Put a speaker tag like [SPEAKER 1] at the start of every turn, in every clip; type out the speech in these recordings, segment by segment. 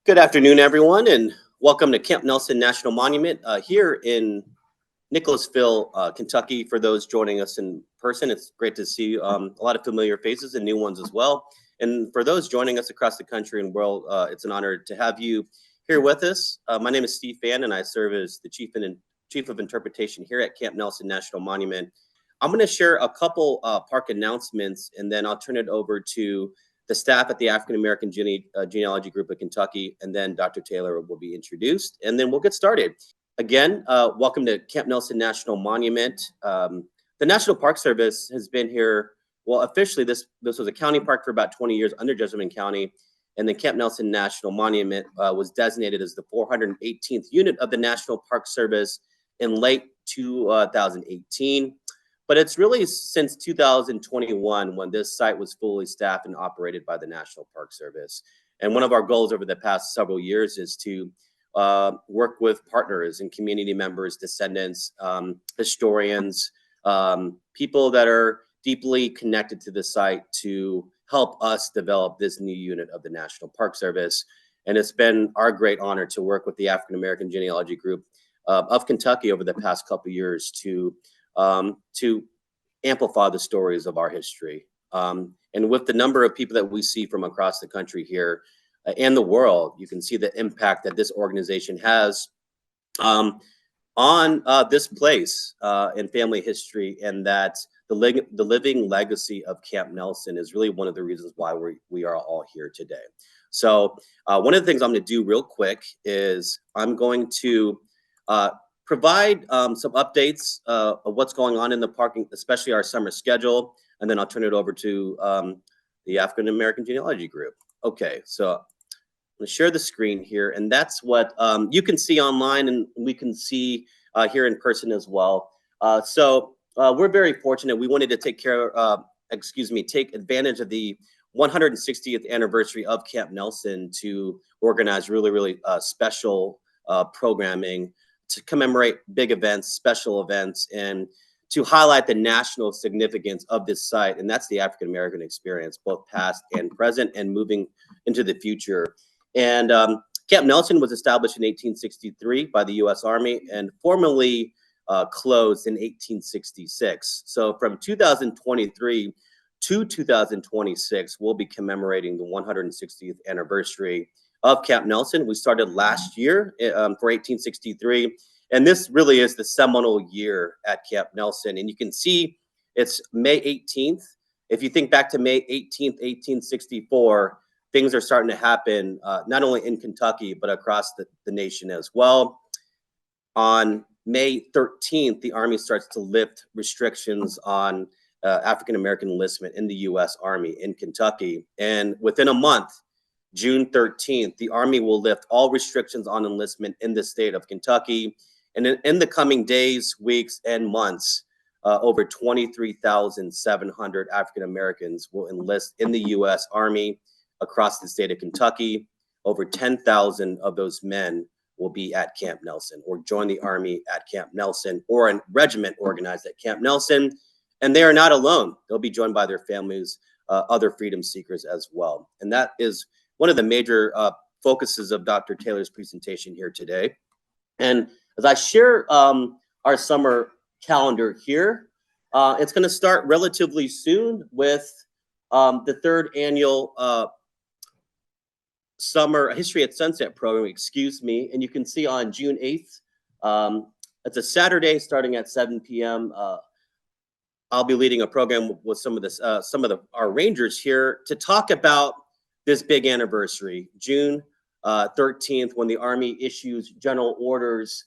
[SPEAKER 1] Good afternoon, everyone, and welcome to Camp Nelson National Monument here in Nicholasville, Kentucky. For those joining us in person, it's great to see a lot of familiar faces and new ones as well. And for those joining us across the country and world, it's an honor to have you here with us. My name is Steve Fan, and I serve as the Chief of Interpretation here at Camp Nelson National Monument. I'm going to share a couple park announcements, and then I'll turn it over to the staff at the African American Genealogy Group of Kentucky, and then Dr. Taylor will be introduced, and then we'll get started. Again, welcome to Camp Nelson National Monument. The National Park Service has been here, well, officially this was a county park for about 20 years under Jessamine County, and the Camp Nelson National Monument was designated as the 418th unit of the National Park Service in late 2018. But it's really since 2021 when this site was fully staffed and operated by the National Park Service. And one of our goals over the past several years is to work with partners and community members, descendants, historians, people that are deeply connected to the site to help us develop this new unit of the National Park Service. And it's been our great honor to work with the African American Genealogy Group of Kentucky over the past couple of years to amplify the stories of our history. And with the number of people that we see from across the country here and the world, you can see the impact that this organization has on this place in family history, and that the living legacy of Camp Nelson is really one of the reasons why we are all here today. So one of the things I'm going to do real quick is I'm going to provide some updates of what's going on in the parking, especially our summer schedule, and then I'll turn it over to the African American Genealogy Group. Okay, so I'm going to share the screen here, and that's what you can see online, and we can see here in person as well. So we're very fortunate. We wanted to take advantage of the 160th anniversary of Camp Nelson to organize really special programming to commemorate big events, special events, and to highlight the national significance of this site. And that's the African American experience, both past and present, and moving into the future. And Camp Nelson was established in 1863 by the U.S. Army and formally closed in 1866. So from 2023 to 2026, we'll be commemorating the 160th anniversary of Camp Nelson. We started last year for 1863, and this really is the seminal year at Camp Nelson. And you can see it's May 18th. If you think back to May 18th, 1864, things are starting to happen not only in Kentucky, but across the nation as well. On May 13th, the Army starts to lift restrictions on African American enlistment in the U.S. Army in Kentucky. And within a month, June 13th, the Army will lift all restrictions on enlistment in the state of Kentucky. And in the coming days, weeks, and months, over 23,700 African Americans will enlist in the U.S. Army across the state of Kentucky. Over 10,000 of those men will be at Camp Nelson or join the Army at Camp Nelson or a regiment organized at Camp Nelson. And they are not alone. They'll be joined by their families, other freedom seekers as well. And that is one of the major focuses of Dr. Taylor's presentation here today. And as I share our summer calendar here, it's going to start relatively soon with the third annual Summer History at Sunset program, and you can see on June 8th, it's a Saturday starting at 7 p.m. I'll be leading a program with some of our rangers here to talk about this big anniversary, June 13th, when the Army issues General Orders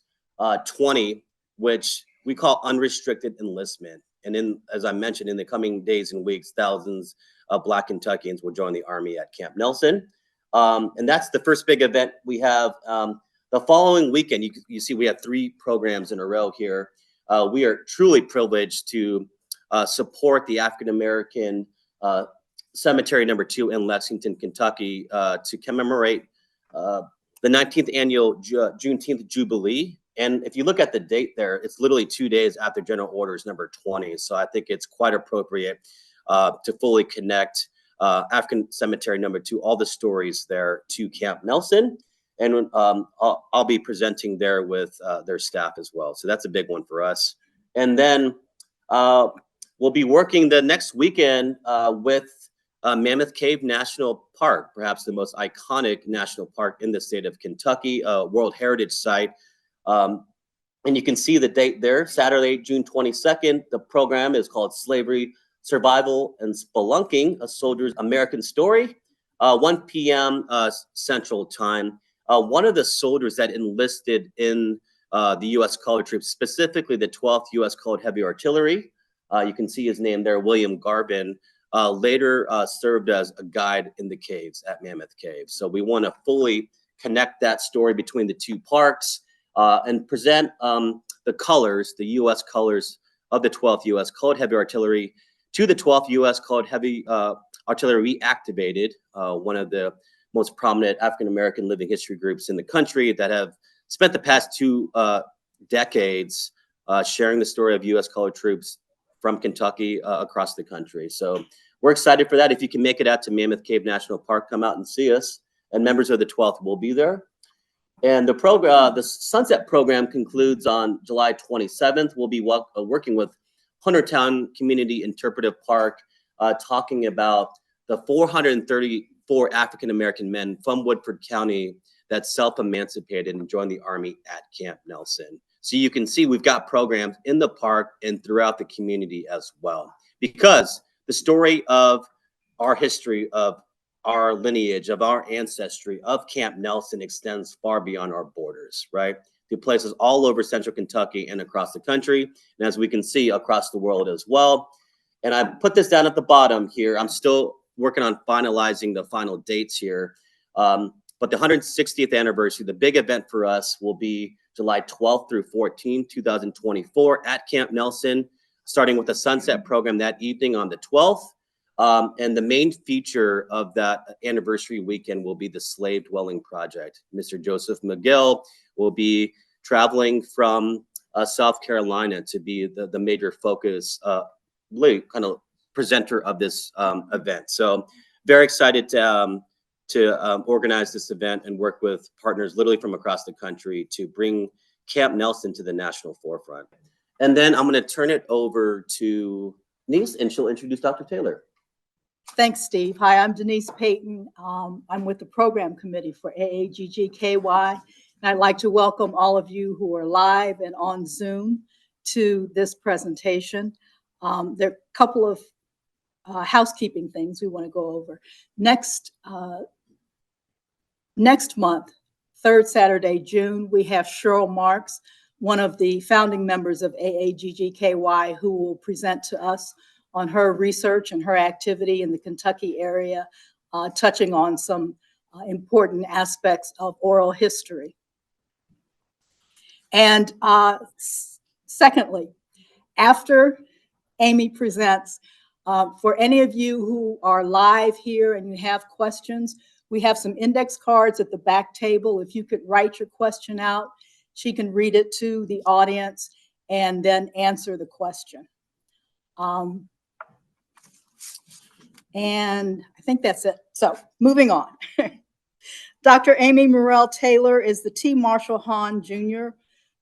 [SPEAKER 1] 20, which we call unrestricted enlistment. And as I mentioned, in the coming days and weeks, thousands of Black Kentuckians will join the Army at Camp Nelson. And that's the first big event we have. The following weekend, you see we have 3 programs in a row here. We are truly privileged to support the African American Cemetery number 2 in Lexington, Kentucky, to commemorate the 19th annual Juneteenth Jubilee. And if you look at the date there, it's literally 2 days after General Orders number 20. So I think it's quite appropriate to fully connect African Cemetery number 2, all the stories there, to Camp Nelson. and I'll be presenting there with their staff as well. So that's a big one for us. And then we'll be working the next weekend with Mammoth Cave National Park, perhaps the most iconic national park in the state of Kentucky, a World Heritage Site. And you can see the date there, Saturday, June 22nd. The program is called Slavery, Survival, and Spelunking, A Soldier's American Story, 1 p.m. Central Time. One of the soldiers that enlisted in the U.S. Colored Troops, specifically the 12th U.S. Colored Heavy Artillery, you can see his name there, William Garvin, later served as a guide in the caves at Mammoth Cave. So we want to fully connect that story between the two parks and present the colors, the U.S. colors of the 12th U.S. Colored Heavy Artillery to the 12th U.S. Colored Heavy Artillery reactivated, one of the most prominent African-American living history groups in the country that have spent the past 2 decades sharing the story of U.S. Colored Troops from Kentucky across the country. So we're excited for that. If you can make it out to Mammoth Cave National Park, come out and see us. And members of the 12th will be there. And the program, the Sunset program concludes on July 27th. We'll be working with Huntertown Community Interpretive Park, talking about the 434 African-American men from Woodford County that self-emancipated and joined the Army at Camp Nelson. So you can see we've got programs in the park and throughout the community as well, because the story of our history, of our lineage, of our ancestry, of Camp Nelson extends far beyond our borders, right? To places all over central Kentucky and across the country, and as we can see, across the world as well. And I put this down at the bottom here. I'm still working on finalizing the final dates here. But the 160th anniversary, the big event for us will be July 12th through 14th, 2024 at Camp Nelson, starting with the Sunset program that evening on the 12th. And the main feature of that anniversary weekend will be the Slave Dwelling Project. Mr. Joseph McGill will be traveling from South Carolina to be the major focus, really kind of presenter of this event. So very excited to organize this event and work with partners literally from across the country to bring Camp Nelson to the national forefront. And then I'm going to turn it over to Denise, and she'll introduce Dr. Taylor.
[SPEAKER 2] Thanks, Steve. Hi, I'm Denise Payton. I'm with the program committee for AAGGKY, and I'd like to welcome all of you who are live and on Zoom to this presentation. There are a couple of housekeeping things we want to go over. Next month, third Saturday, June, we have Cheryl Marks, one of the founding members of AAGGKY, who will present to us on her research and her activity in the Kentucky area, touching on some important aspects of oral history. And secondly, after Amy presents, for any of you who are live here and you have questions, we have some index cards at the back table. If you could write your question out, she can read it to the audience and then answer the question. And I think that's it. So moving on. Dr. Amy Murrell Taylor is the T. Marshall Hahn Jr.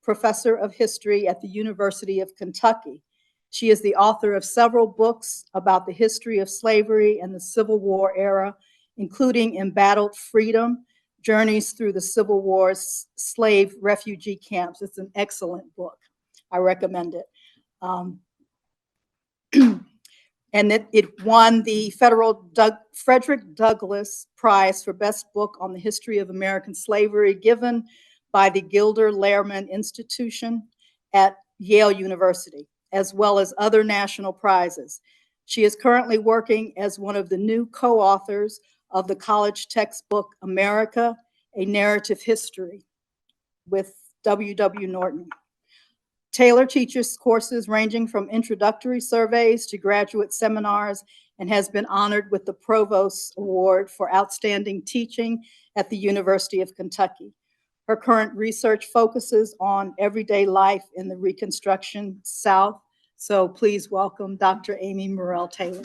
[SPEAKER 2] Professor of History at the University of Kentucky. She is the author of several books about the history of slavery and the Civil War era, including Embattled Freedom, Journeys Through the Civil War's Slave Refugee Camps. It's an excellent book. I recommend it. And it won the Frederick Douglass Prize for Best Book on the History of American Slavery, given by the Gilder Lehrman Institution at Yale University, as well as other national prizes. She is currently working as one of the new co-authors of the college textbook, America, A Narrative History, with W.W. Norton. Taylor teaches courses ranging from introductory surveys to graduate seminars and has been honored with the Provost Award for Outstanding Teaching at the University of Kentucky. Her current research focuses on everyday life in the Reconstruction South. So please welcome Dr. Amy Murrell Taylor.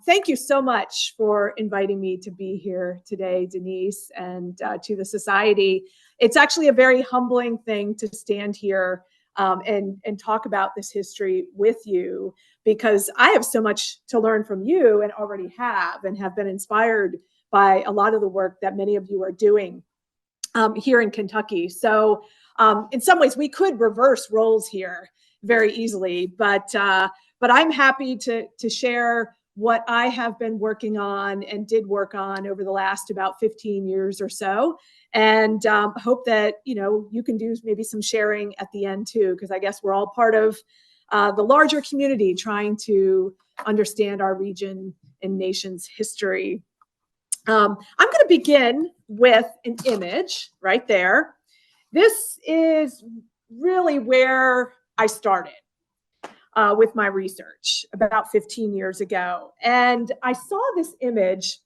[SPEAKER 3] thank you so much for inviting me to be here today, Denise, and to the Society. It's actually a very humbling thing to stand here and talk about this history with you, because I have so much to learn from you and already have been inspired by a lot of the work that many of you are doing here in Kentucky. So in some ways, we could reverse roles here very easily, but I'm happy to share what I have been working on and did work on over the last about 15 years or so, and hope that you can do maybe some sharing at the end too, because I guess we're all part of the larger community trying to understand our region and nation's history. I'm going to begin with an image right there. This is really where I started with my research about 15 years ago. And I saw this image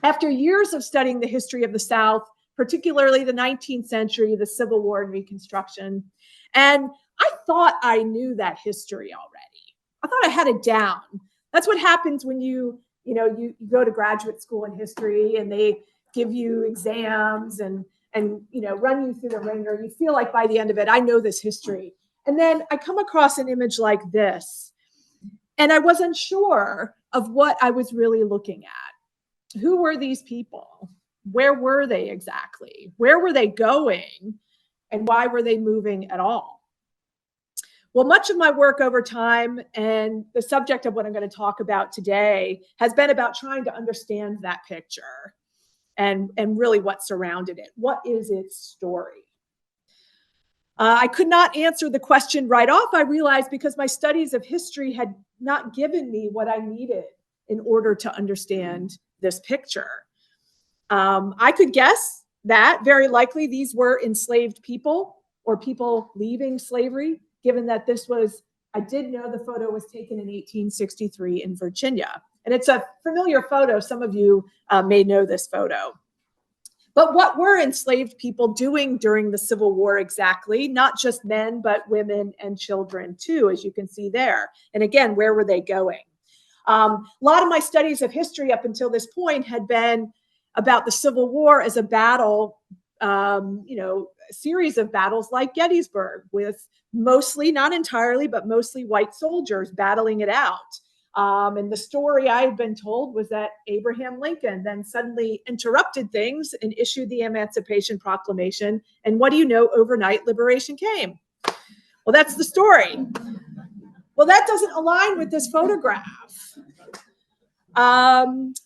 [SPEAKER 3] after years of studying the history of the South, particularly the 19th century, the Civil War and Reconstruction. And I thought I knew that history already. I thought I had it down. That's what happens when you go to graduate school in history and they give you exams and run you through the ringer. You feel like by the end of it, I know this history. And then I come across an image like this, and I wasn't sure of what I was really looking at. Who were these people? Where were they exactly? Where were they going? And why were they moving at all? Well, much of my work over time and the subject of what I'm going to talk about today has been about trying to understand that picture and really what surrounded it. What is its story? I could not answer the question right off, I realized, because my studies of history had not given me what I needed in order to understand this picture. I could guess that very likely these were enslaved people or people leaving slavery, given that I did know the photo was taken in 1863 in Virginia. And it's a familiar photo. Some of you may know this photo. But what were enslaved people doing during the Civil War exactly? Not just men, but women and children too, as you can see there. And again, where were they going? A lot of my studies of history up until this point had been about the Civil War as a battle, a series of battles like Gettysburg, with mostly, not entirely, but mostly white soldiers battling it out. And the story I had been told was that Abraham Lincoln then suddenly interrupted things and issued the Emancipation Proclamation. And what do you know? Overnight liberation came. Well, that's the story. Well, that doesn't align with this photograph.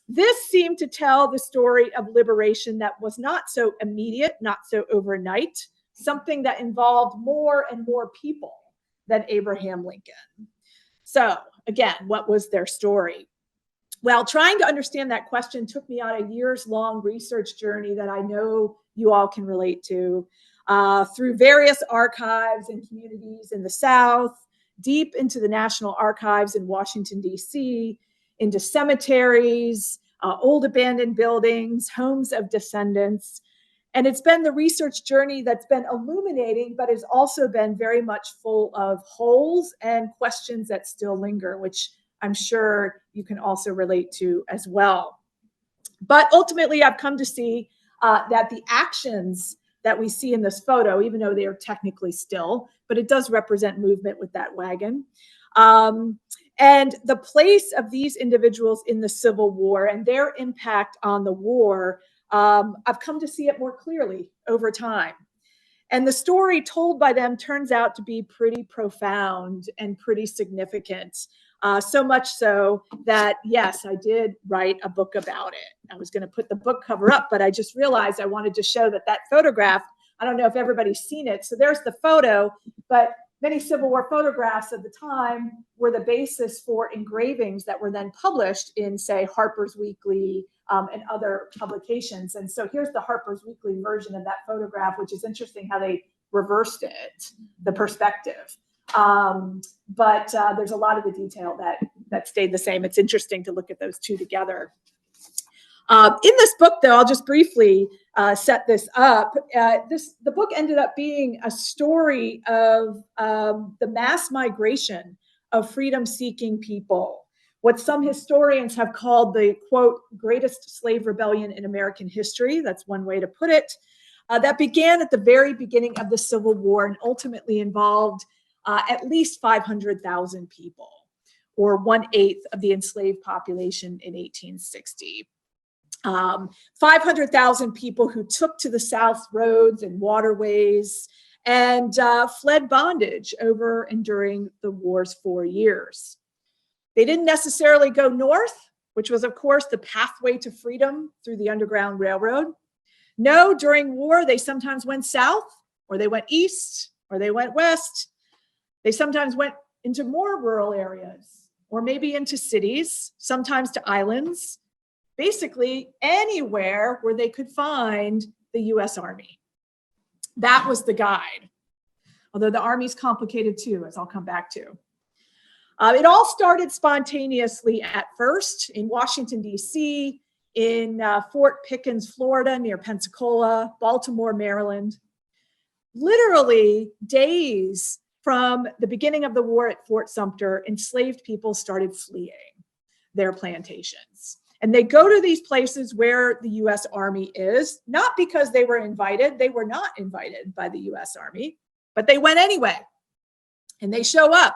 [SPEAKER 3] This seemed to tell the story of liberation that was not so immediate, not so overnight, something that involved more and more people than Abraham Lincoln. So again, what was their story? Well, trying to understand that question took me on a years-long research journey that I know you all can relate to, through various archives and communities in the South, deep into the National Archives in Washington, D.C., into cemeteries, old abandoned buildings, homes of descendants. And it's been the research journey that's been illuminating, but has also been very much full of holes and questions that still linger, which I'm sure you can also relate to as well. But ultimately, I've come to see that the actions that we see in this photo, even though they are technically still, but it does represent movement with that wagon. And the place of these individuals in the Civil War and their impact on the war, I've come to see it more clearly over time. And the story told by them turns out to be pretty profound and pretty significant. So much so that, yes, I did write a book about it. I was going to put the book cover up, but I just realized I wanted to show that photograph, I don't know if everybody's seen it. So there's the photo, but many Civil War photographs of the time were the basis for engravings that were then published in, say, Harper's Weekly and other publications. And so here's the Harper's Weekly version of that photograph, which is interesting how they reversed it, the perspective. But there's a lot of the detail that stayed the same. It's interesting to look at those two together. In this book, though, I'll just briefly set this up. The book ended up being a story of the mass migration of freedom-seeking people what some historians have called the, quote, greatest slave rebellion in American history. That's one way to put it. That began at the very beginning of the Civil War and ultimately involved at least 500,000 people, or 1/8 of the enslaved population in 1860. 500,000 people who took to the South roads and waterways and fled bondage over and during the war's 4 years. They didn't necessarily go north, which was, of course, the pathway to freedom through the Underground Railroad. No, during war, they sometimes went south, or they went east, or they went west. They sometimes went into more rural areas, or maybe into cities, sometimes to islands, basically anywhere where they could find the US Army. That was the guide, although the Army's complicated too, as I'll come back to. It all started spontaneously at first in Washington, D.C., in Fort Pickens, Florida, near Pensacola, Baltimore, Maryland. Literally days from the beginning of the war at Fort Sumter, enslaved people started fleeing their plantations. And they go to these places where the US Army is, not because they were invited. They were not invited by the US Army, but they went anyway. And they show up,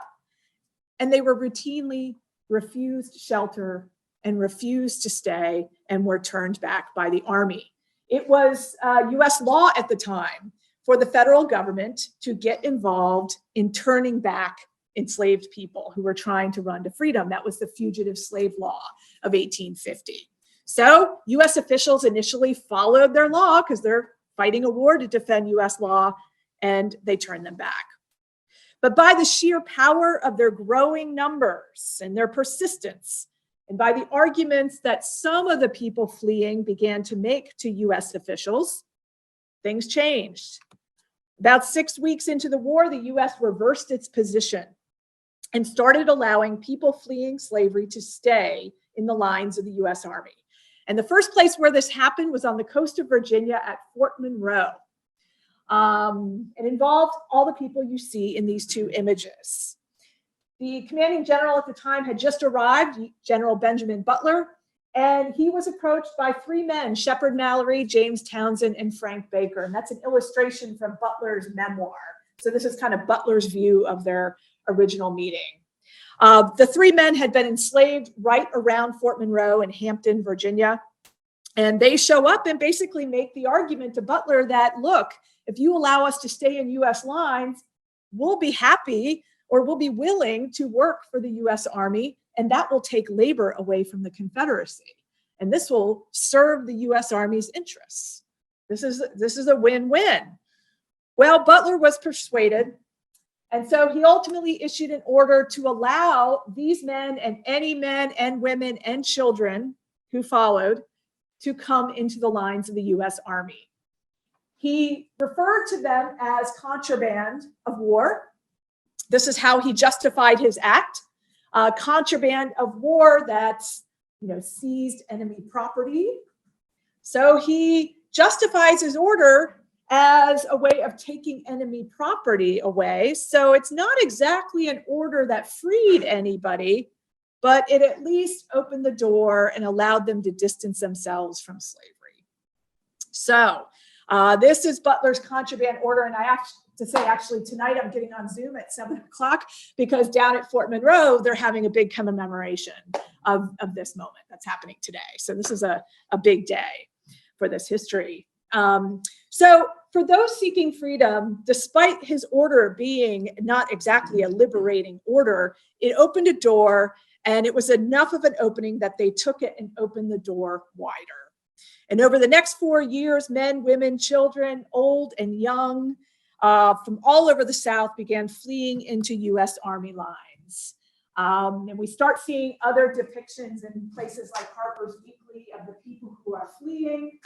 [SPEAKER 3] and they were routinely refused shelter and refused to stay and were turned back by the Army. It was US law at the time for the federal government to get involved in turning back enslaved people who were trying to run to freedom. That was the Fugitive Slave Law of 1850. So US officials initially followed their law because they're fighting a war to defend US law, and they turned them back. But by the sheer power of their growing numbers and their persistence, and by the arguments that some of the people fleeing began to make to US officials, things changed. About 6 weeks into the war, the US reversed its position and started allowing people fleeing slavery to stay in the lines of the US Army. And the first place where this happened was on the coast of Virginia at Fort Monroe. It involved all the people you see in these two images. The commanding general at the time had just arrived, General Benjamin Butler, and he was approached by three men, Shepard Mallory, James Townsend, and Frank Baker. And that's an illustration from Butler's memoir. So this is kind of Butler's view of their original meeting. The three men had been enslaved right around Fort Monroe in Hampton, Virginia. And they show up and basically make the argument to Butler that, look, if you allow us to stay in US lines, we'll be happy, or we'll be willing to work for the US Army, and that will take labor away from the Confederacy. And this will serve the US Army's interests. This is a win-win. Well, Butler was persuaded, and so he ultimately issued an order to allow these men and any men and women and children who followed to come into the lines of the US Army. He referred to them as contraband of war. This is how he justified his act. Contraband of war that's, seized enemy property. So he justifies his order as a way of taking enemy property away. So it's not exactly an order that freed anybody, but it at least opened the door and allowed them to distance themselves from slavery. So this is Butler's contraband order. And I have to say, actually, tonight I'm getting on Zoom at 7 o'clock because down at Fort Monroe, they're having a big commemoration of this moment that's happening today. So this is a big day for this history. So for those seeking freedom, despite his order being not exactly a liberating order, it opened a door, and it was enough of an opening that they took it and opened the door wider. And over the next 4 years, men, women, children, old and young, from all over the South began fleeing into US Army lines. And we start seeing other depictions in places like Harper's Weekly of the people who are fleeing.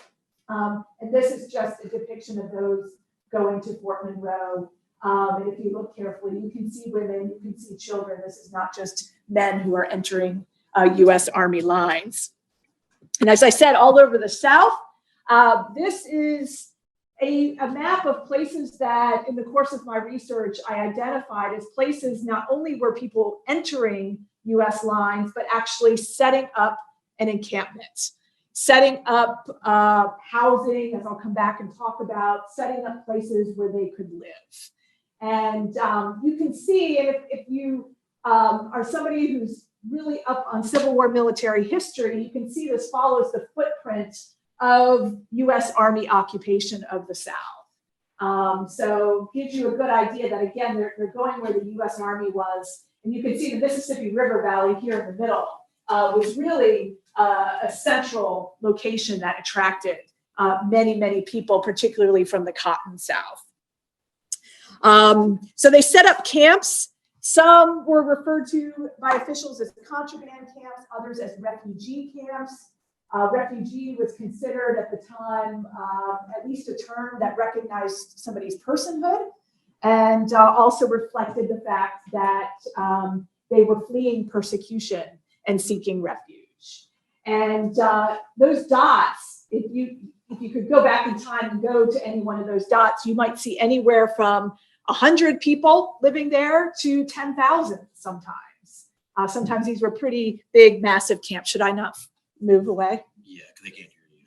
[SPEAKER 3] And this is just a depiction of those going to Fort Monroe. And if you look carefully, you can see women, you can see children. This is not just men who are entering US Army lines. And as I said, all over the South, this is a map of places that in the course of my research, I identified as places not only were people entering US lines, but actually setting up an encampment, setting up housing, as I'll come back and talk about, setting up places where they could live. And you can see, and if you are somebody who's really up on Civil War military history, you can see this follows the footprint of US Army occupation of the South. So gives you a good idea that, again, they're going where the US Army was. And you can see the Mississippi River Valley here in the middle was really a central location that attracted many, many people, particularly from the Cotton South. So they set up camps. Some were referred to by officials as contraband camps, others as refugee camps. Refugee was considered at the time at least a term that recognized somebody's personhood, and also reflected the fact that they were fleeing persecution and seeking refuge. And those dots, if you could go back in time and go to any one of those dots, you might see anywhere from 100 people living there to 10,000 sometimes. Sometimes these were pretty big, massive camps. Should I not move away?
[SPEAKER 1] Yeah, because they can't hear you.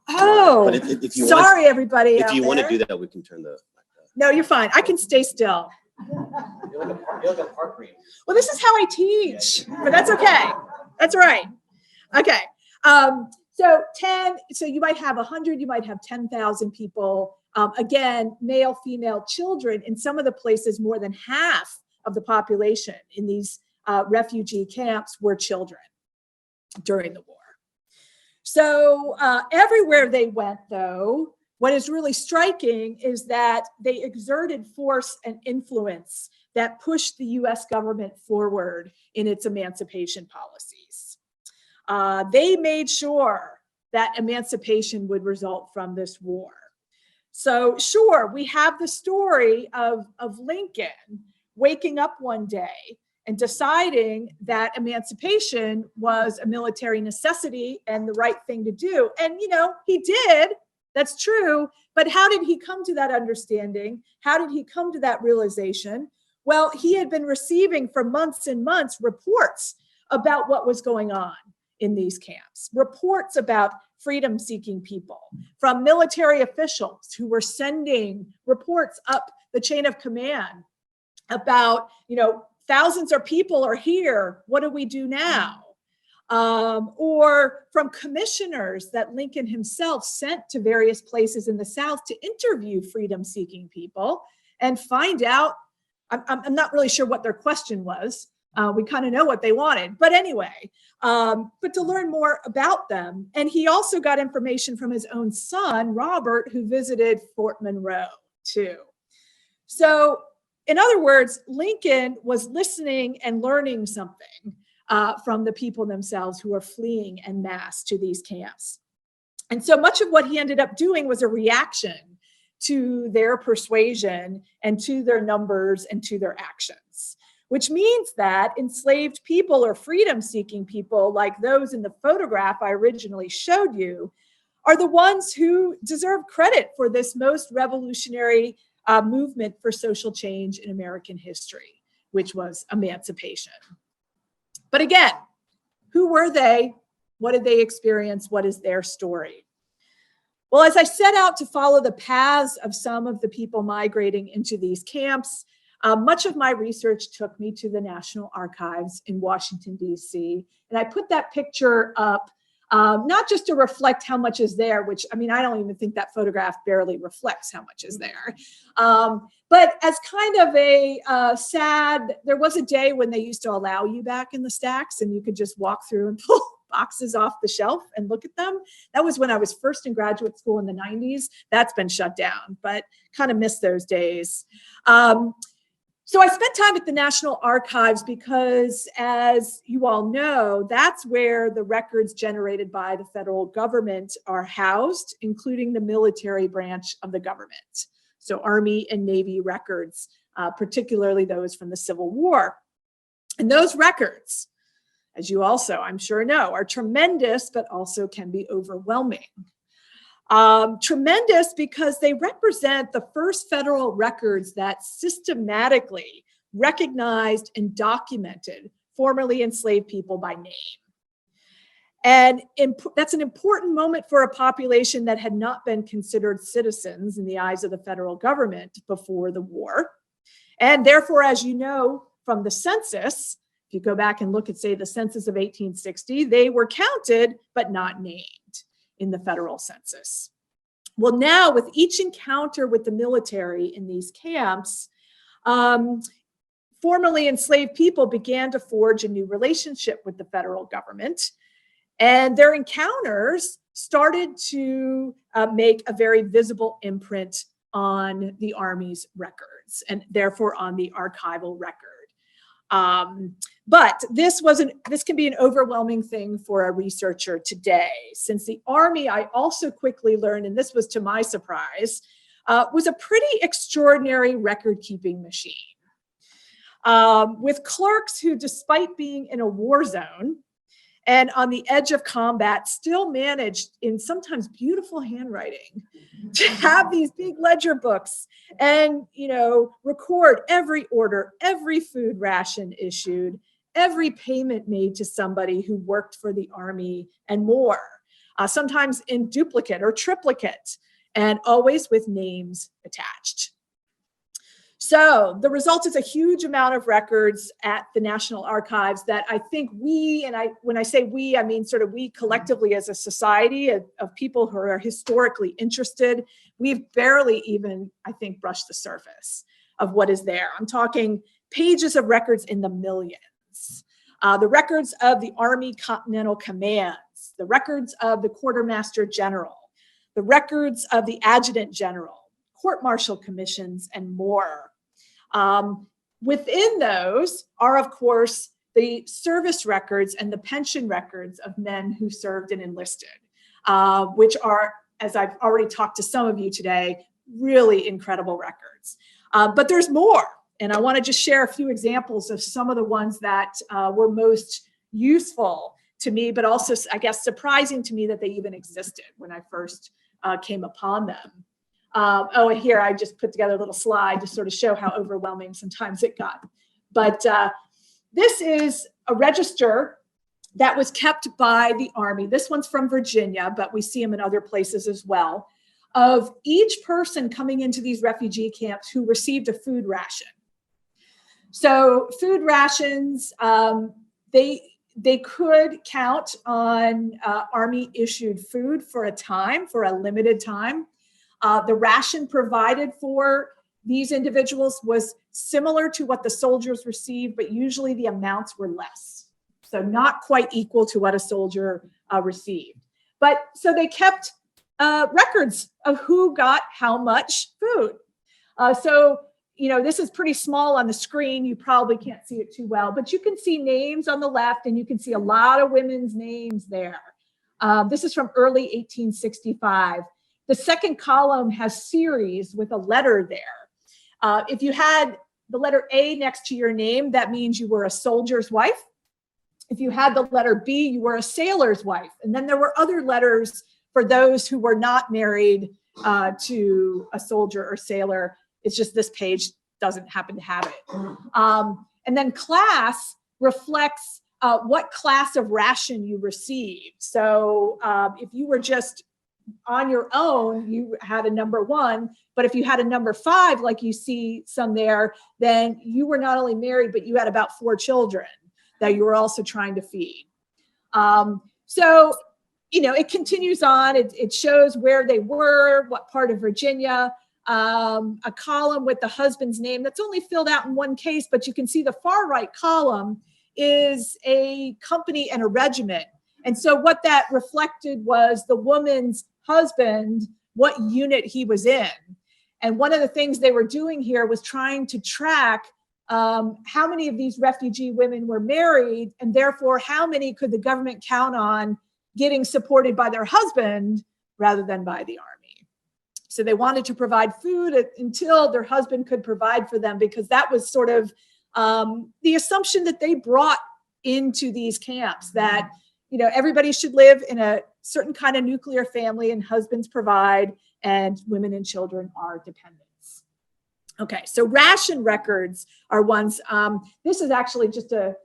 [SPEAKER 3] Oh,
[SPEAKER 1] but if you
[SPEAKER 3] sorry, everybody.
[SPEAKER 1] If you want to do that, we can turn the.
[SPEAKER 3] No, you're fine. I can stay still.
[SPEAKER 1] You're like a park ranger.
[SPEAKER 3] Well, this is how I teach, but that's okay. That's right. Okay. So you might have 100, you might have 10,000 people. Again, male, female, children. In some of the places, more than half of the population in these refugee camps were children during the war. So everywhere they went, though, what is really striking is that they exerted force and influence that pushed the US government forward in its emancipation policies. They made sure that emancipation would result from this war. So sure, we have the story of Lincoln waking up one day and deciding that emancipation was a military necessity and the right thing to do. And, he did. That's true. But how did he come to that understanding? How did he come to that realization? Well, he had been receiving for months and months reports about what was going on in these camps, reports about freedom-seeking people from military officials who were sending reports up the chain of command about, thousands of people are here. What do we do now? Or from commissioners that Lincoln himself sent to various places in the South to interview freedom-seeking people and find out. I'm not really sure what their question was. We kind of know what they wanted, but anyway, but to learn more about them. And he also got information from his own son, Robert, who visited Fort Monroe too. So in other words, Lincoln was listening and learning something from the people themselves who are fleeing en masse to these camps. And so much of what he ended up doing was a reaction to their persuasion and to their numbers and to their actions, which means that enslaved people or freedom-seeking people like those in the photograph I originally showed you are the ones who deserve credit for this most revolutionary movement for social change in American history, which was emancipation. But again, who were they? What did they experience? What is their story? Well, as I set out to follow the paths of some of the people migrating into these camps, much of my research took me to the National Archives in Washington, D.C. And I put that picture up, not just to reflect how much is there, which, I don't even think that photograph barely reflects how much is there. But as kind of a sad, there was a day when they used to allow you back in the stacks and you could just walk through and pull boxes off the shelf and look at them. That was when I was first in graduate school in the 90s. That's been shut down, but kind of miss those days. So I spent time at the National Archives because, as you all know, that's where the records generated by the federal government are housed, including the military branch of the government. So Army and Navy records, particularly those from the Civil War. And those records, as you also, I'm sure, know, are tremendous, but also can be overwhelming. Tremendous because they represent the first federal records that systematically recognized and documented formerly enslaved people by name. And that's an important moment for a population that had not been considered citizens in the eyes of the federal government before the war. And therefore, as you know from the census, if you go back and look at, say, the census of 1860, they were counted but not named in the federal census. Well, now with each encounter with the military in these camps, formerly enslaved people began to forge a new relationship with the federal government. And their encounters started to make a very visible imprint on the Army's records and therefore on the archival record. But this can be an overwhelming thing for a researcher today, since the Army, I also quickly learned, and this was to my surprise, was a pretty extraordinary record-keeping machine. With clerks who, despite being in a war zone and on the edge of combat, still managed, in sometimes beautiful handwriting, to have these big ledger books and, record every order, every food ration issued, every payment made to somebody who worked for the Army, and more, sometimes in duplicate or triplicate, and always with names attached. So the result is a huge amount of records at the National Archives that I think when I say we, I mean sort of we collectively as a society of people who are historically interested, we've barely even, I think, brushed the surface of what is there. I'm talking pages of records in the millions. The records of the Army Continental Commands, the records of the Quartermaster General, the records of the Adjutant General, court-martial commissions, and more. Within those are, of course, the service records and the pension records of men who served and enlisted, which are, as I've already talked to some of you today, really incredible records. But there's more, and I want to just share a few examples of some of the ones that were most useful to me, but also, I guess, surprising to me that they even existed when I first came upon them. And here I just put together a little slide to sort of show how overwhelming sometimes it got. But this is a register that was kept by the Army. This one's from Virginia, but we see them in other places as well, of each person coming into these refugee camps who received a food ration. So food rations, they could count on Army issued food for a limited time. The ration provided for these individuals was similar to what the soldiers received, but usually the amounts were less. So not quite equal to what a soldier received. But so they kept records of who got how much food. This is pretty small on the screen. You probably can't see it too well, but you can see names on the left and you can see a lot of women's names there. This is from early 1865. The second column has series with a letter there. If you had the letter A next to your name, that means you were a soldier's wife. If you had the letter B, you were a sailor's wife. And then there were other letters for those who were not married to a soldier or sailor. It's just this page doesn't happen to have it. And then class reflects what class of ration you received. So if you were just on your own, you had a number 1, but if you had a number 5, like you see some there, then you were not only married, but you had about 4 children that you were also trying to feed. It continues on. It shows where they were, what part of Virginia, a column with the husband's name that's only filled out in one case, but you can see the far right column is a company and a regiment. And so what that reflected was the woman's husband, what unit he was in. And one of the things they were doing here was trying to track how many of these refugee women were married, and therefore how many could the government count on getting supported by their husband rather than by the Army. So they wanted to provide food until their husband could provide for them, because that was sort of the assumption that they brought into these camps, that everybody should live in a certain kind of nuclear family and husbands provide and women and children are dependents. Okay, so ration records are ones, this is actually just a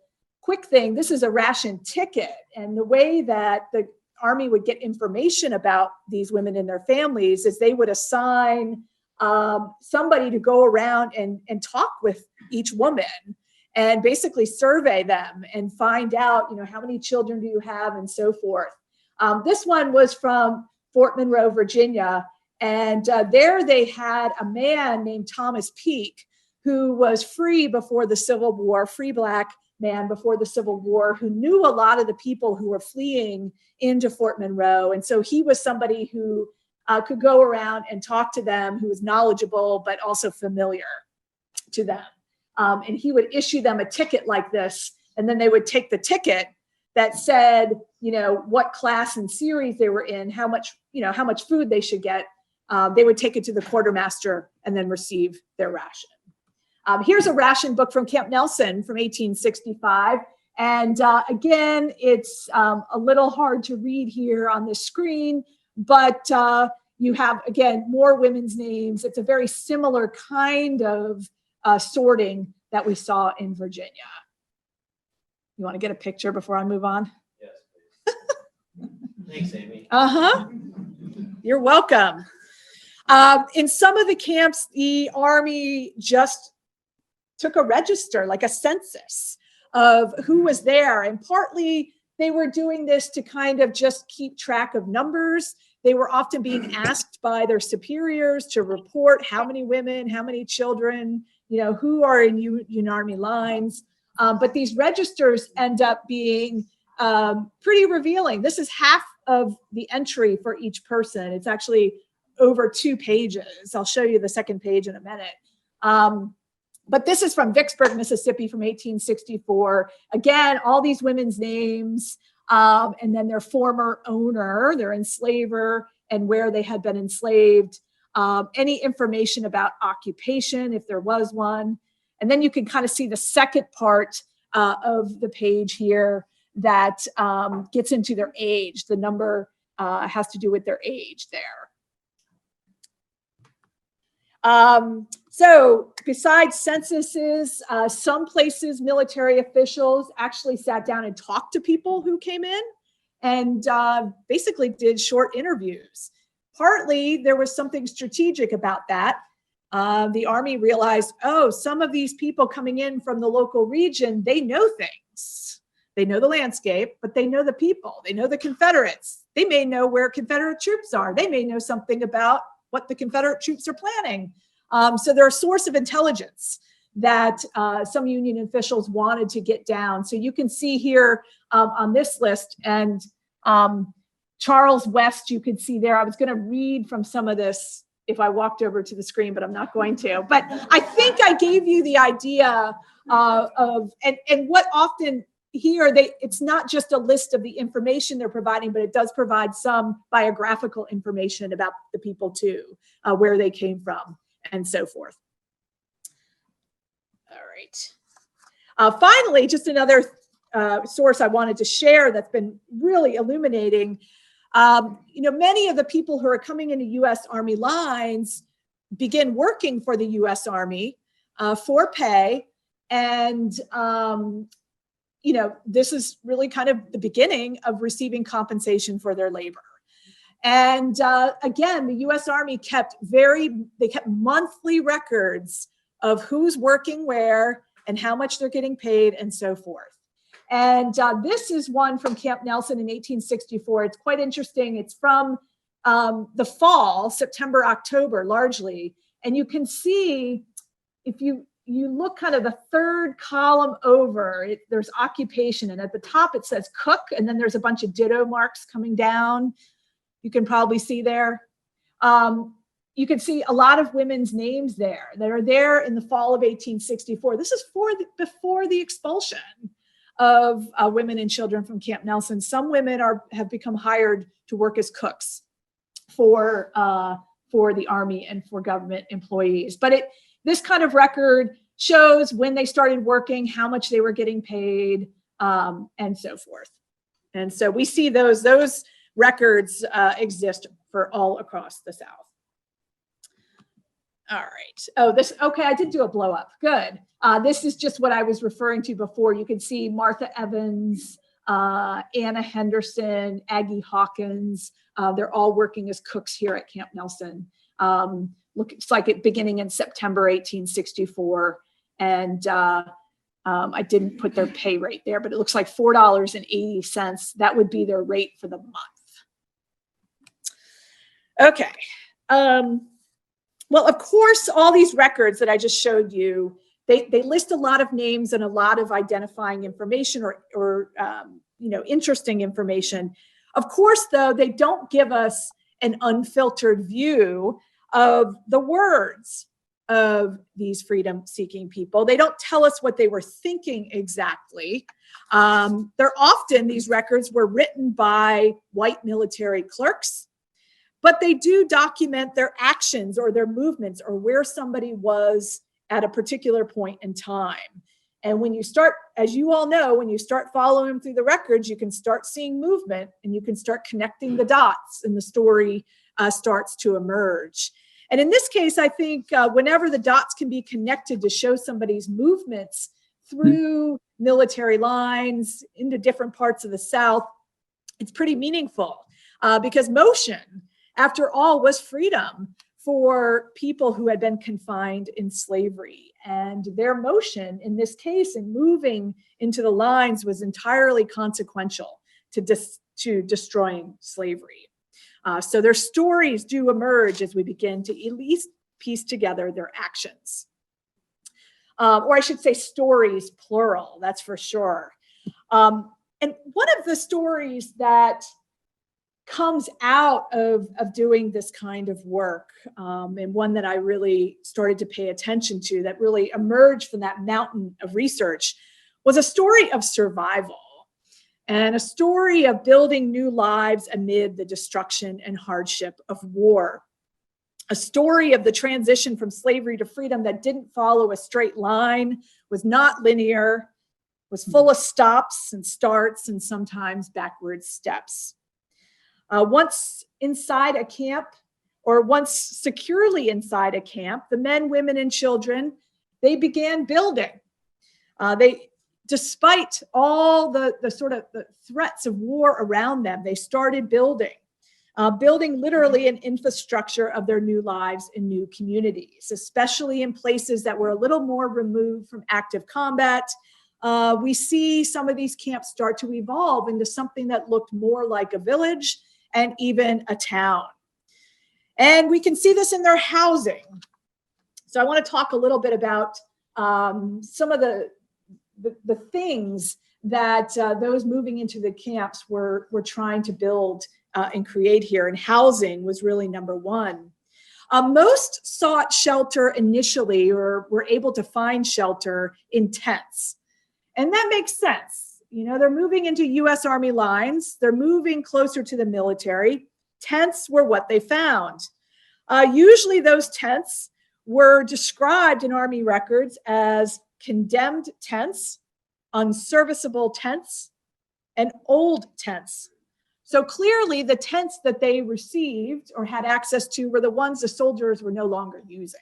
[SPEAKER 3] quick thing, this is a ration ticket. And the way that the Army would get information about these women and their families is they would assign somebody to go around and talk with each woman and basically survey them and find out, how many children do you have and so forth. This one was from Fort Monroe, Virginia. And there they had a man named Thomas Peake, who was free before the Civil War, free Black man before the Civil War, who knew a lot of the people who were fleeing into Fort Monroe. And so he was somebody who could go around and talk to them, who was knowledgeable, but also familiar to them. And he would issue them a ticket like this, and then they would take the ticket that said, what class and series they were in, how much food they should get. They would take it to the quartermaster and then receive their ration. Here's a ration book from Camp Nelson from 1865. And again, it's a little hard to read here on the screen, but you have, again, more women's names. It's a very similar kind of sorting that we saw in Virginia. You want to get a picture before I move on?
[SPEAKER 1] Yes, please. Thanks, Amy.
[SPEAKER 3] You're welcome. In some of the camps, the Army just took a register, like a census of who was there. And partly they were doing this to kind of just keep track of numbers. They were often being asked by their superiors to report how many women, how many children, who are in Union Army lines. But these registers end up being pretty revealing. This is half of the entry for each person. It's actually over 2 pages. I'll show you the second page in a minute. But this is from Vicksburg, Mississippi from 1864. Again, all these women's names, and then their former owner, their enslaver, and where they had been enslaved. Any information about occupation, if there was one. And then you can kind of see the second part of the page here that gets into their age. The number has to do with their age there. So besides censuses, some places military officials actually sat down and talked to people who came in and basically did short interviews. Partly there was something strategic about that. The Army realized, some of these people coming in from the local region, they know things. They know the landscape, but they know the people. They know the Confederates. They may know where Confederate troops are. They may know something about what the Confederate troops are planning. So they're a source of intelligence that some Union officials wanted to get down. So you can see here on this list, and Charles West, you could see there. I was going to read from some of this if I walked over to the screen, but I'm not going to. But I think I gave you the idea of what often here, it's not just a list of the information they're providing, but it does provide some biographical information about the people too, where they came from and so forth. All right. Finally, just another source I wanted to share that's been really illuminating. Many of the people who are coming into U.S. Army lines begin working for the U.S. Army for pay. And, this is really kind of the beginning of receiving compensation for their labor. And again, the U.S. Army kept monthly records of who's working where and how much they're getting paid and so forth. And this is one from Camp Nelson in 1864. It's quite interesting. It's from the fall, September, October, largely. And you can see, if you look kind of the third column over, there's occupation. And at the top, it says cook. And then there's a bunch of ditto marks coming down. You can probably see there. You can see a lot of women's names there that are there in the fall of 1864. This is before the expulsion of women and children from Camp Nelson. Some women have become hired to work as cooks for the Army and for government employees. But this kind of record shows when they started working, how much they were getting paid, and so forth. And so we see those records exist for all across the South. All right. Oh, okay, I did do a blow up. Good. This is just what I was referring to before. You can see Martha Evans, Anna Henderson, Aggie Hawkins. They're all working as cooks here at Camp Nelson. Looks like it beginning in September 1864. And I didn't put their pay rate there, but it looks like $4.80. That would be their rate for the month. Okay. Well, of course, all these records that I just showed you, they list a lot of names and a lot of identifying information or interesting information. Of course, though, they don't give us an unfiltered view of the words of these freedom-seeking people. They don't tell us what they were thinking exactly. These records were written by white military clerks, but they do document their actions or their movements or where somebody was at a particular point in time. And when you start, as you all know, when you start following through the records, you can start seeing movement and you can start connecting the dots and the story starts to emerge. And in this case, I think whenever the dots can be connected to show somebody's movements through military lines into different parts of the South, it's pretty meaningful because motion, after all, was freedom for people who had been confined in slavery. And their motion in this case in moving into the lines was entirely consequential to destroying slavery. So their stories do emerge as we begin to at least piece together their actions. Or I should say stories, plural, that's for sure. And one of the stories that comes out of doing this kind of work, and one that I really started to pay attention to that really emerged from that mountain of research, was a story of survival and a story of building new lives amid the destruction and hardship of war. A story of the transition from slavery to freedom that didn't follow a straight line, was not linear, was full of stops and starts and sometimes backward steps. Once inside a camp, or once securely inside a camp, the men, women, and children, they began building. Despite all the sort of the threats of war around them, they started building literally an infrastructure of their new lives in new communities, especially in places that were a little more removed from active combat. We see some of these camps start to evolve into something that looked more like a village and even a town. And we can see this in their housing. So I want to talk a little bit about some of the things that those moving into the camps were trying to build and create here. And housing was really number one. Most sought shelter initially, or were able to find shelter in tents. And that makes sense. You know, they're moving into U.S. Army lines. They're moving closer to the military. Tents were what they found. Usually those tents were described in Army records as condemned tents, unserviceable tents, and old tents. So clearly the tents that they received or had access to were the ones the soldiers were no longer using.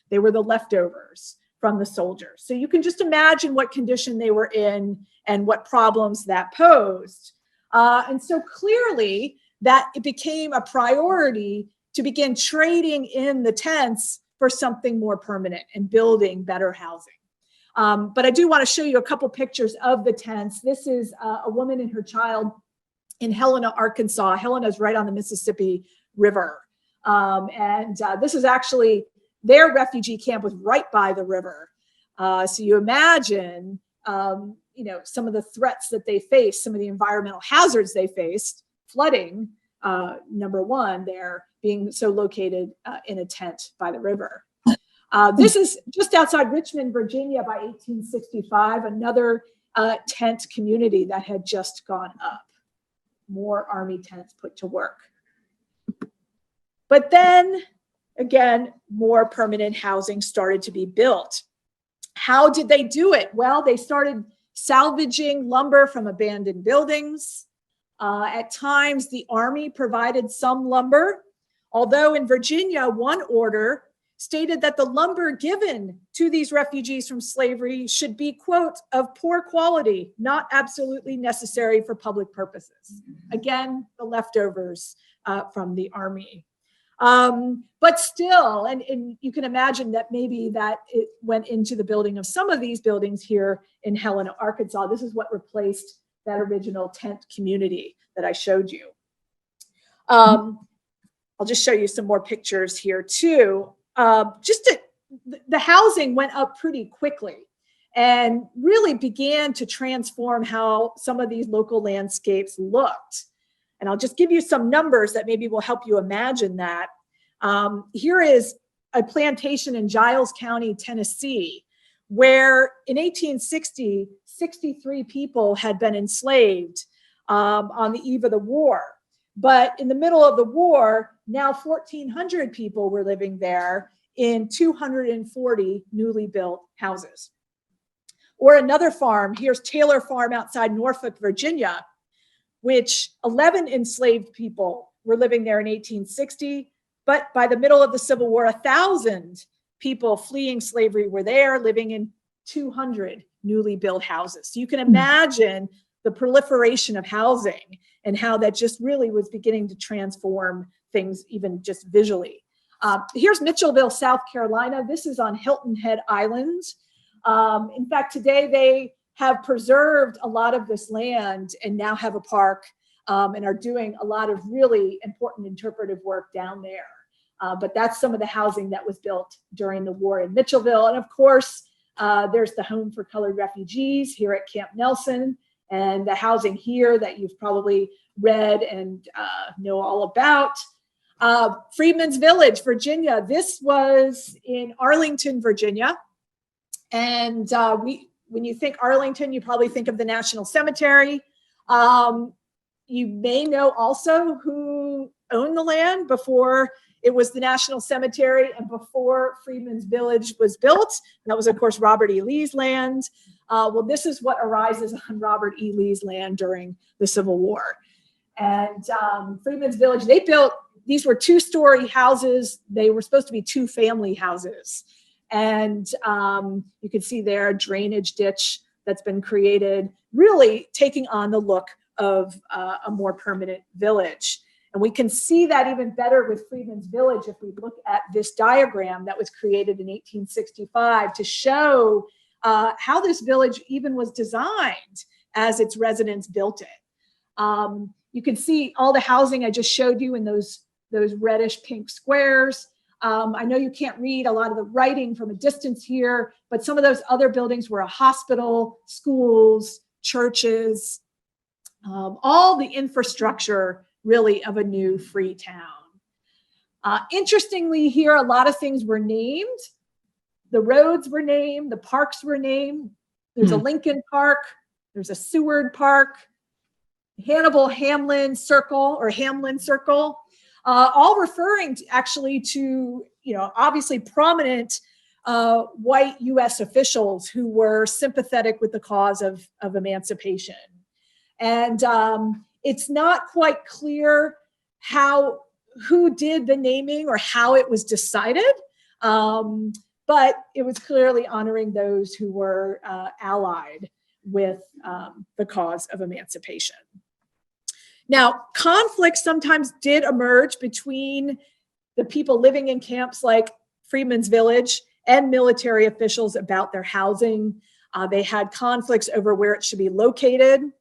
[SPEAKER 3] They were the leftovers from the soldiers. So you can just imagine what condition they were in and what problems that posed. And so clearly that it became a priority to begin trading in the tents for something more permanent and building better housing. But I do want to show you a couple pictures of the tents. This is a woman and her child in Helena, Arkansas. Helena is right on the Mississippi River. This is actually, their refugee camp was right by the river. So you imagine, some of the threats that they faced, some of the environmental hazards they faced, flooding, number one, there being so located in a tent by the river. This is just outside Richmond, Virginia by 1865, another tent community that had just gone up. More Army tents put to work. But then, again, more permanent housing started to be built. How did they do it? Well, they started salvaging lumber from abandoned buildings. At times, the Army provided some lumber, although in Virginia, one order stated that the lumber given to these refugees from slavery should be, quote, of poor quality, not absolutely necessary for public purposes. Again, the leftovers from the army. But still, and you can imagine that maybe that it went into the building of some of these buildings here in Helena, Arkansas. This is what replaced that original tent community that I showed you. I'll just show you some more pictures here too. The housing went up pretty quickly and really began to transform how some of these local landscapes looked. And I'll just give you some numbers that maybe will help you imagine that. Here is a plantation in Giles County, Tennessee, where in 1860, 63 people had been enslaved on the eve of the war. But in the middle of the war, now 1,400 people were living there in 240 newly built houses. Or another farm, here's Taylor Farm outside Norfolk, Virginia, which 11 enslaved people were living there in 1860. But by the middle of the Civil War, 1,000 people fleeing slavery were there, living in 200 newly built houses. So you can imagine the proliferation of housing and how that just really was beginning to transform things even just visually. Here's Mitchellville, South Carolina. This is on Hilton Head Island. In fact, today they have preserved a lot of this land and now have a park and are doing a lot of really important interpretive work down there. But that's some of the housing that was built during the war in Mitchellville. And of course, there's the Home for Colored Refugees here at Camp Nelson, and the housing here that you've probably read and know all about. Freedman's Village, Virginia. This was in Arlington, Virginia. And when you think Arlington, you probably think of the National Cemetery. You may know also who owned the land before it was the National Cemetery and before Freedman's Village was built. That was, of course, Robert E. Lee's land. Well, this is what arises on Robert E. Lee's land during the Civil War. And Freedman's Village, they built, these were 2-story houses. They were supposed to be 2-family houses. And you can see there a drainage ditch that's been created, really taking on the look of a more permanent village. And we can see that even better with Freedman's Village if we look at this diagram that was created in 1865 to show how this village even was designed as its residents built it. You can see all the housing I just showed you in those reddish pink squares. I know you can't read a lot of the writing from a distance here, but some of those other buildings were a hospital, schools, churches, all the infrastructure really of a new free town. Interestingly here, a lot of things were named. The roads were named, the parks were named. There's a Lincoln Park, there's a Seward Park, Hannibal Hamlin Circle, all referring to, actually to, obviously prominent white U.S. officials who were sympathetic with the cause of emancipation. And it's not quite clear who did the naming or how it was decided, but it was clearly honoring those who were allied with the cause of emancipation. Now, conflicts sometimes did emerge between the people living in camps like Freedman's Village and military officials about their housing. They had conflicts over where it should be located.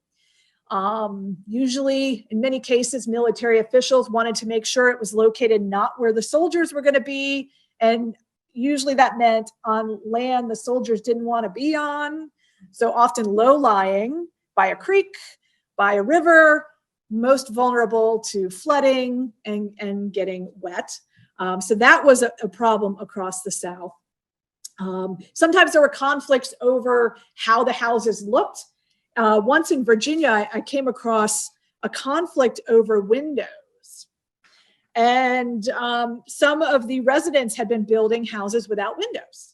[SPEAKER 3] Usually, in many cases, military officials wanted to make sure it was located not where the soldiers were going to be. And usually that meant on land the soldiers didn't want to be on. So often low-lying by a creek, by a river, most vulnerable to flooding and getting wet. So that was a problem across the South. Sometimes there were conflicts over how the houses looked. Once in Virginia, I came across a conflict over windows. And some of the residents had been building houses without windows.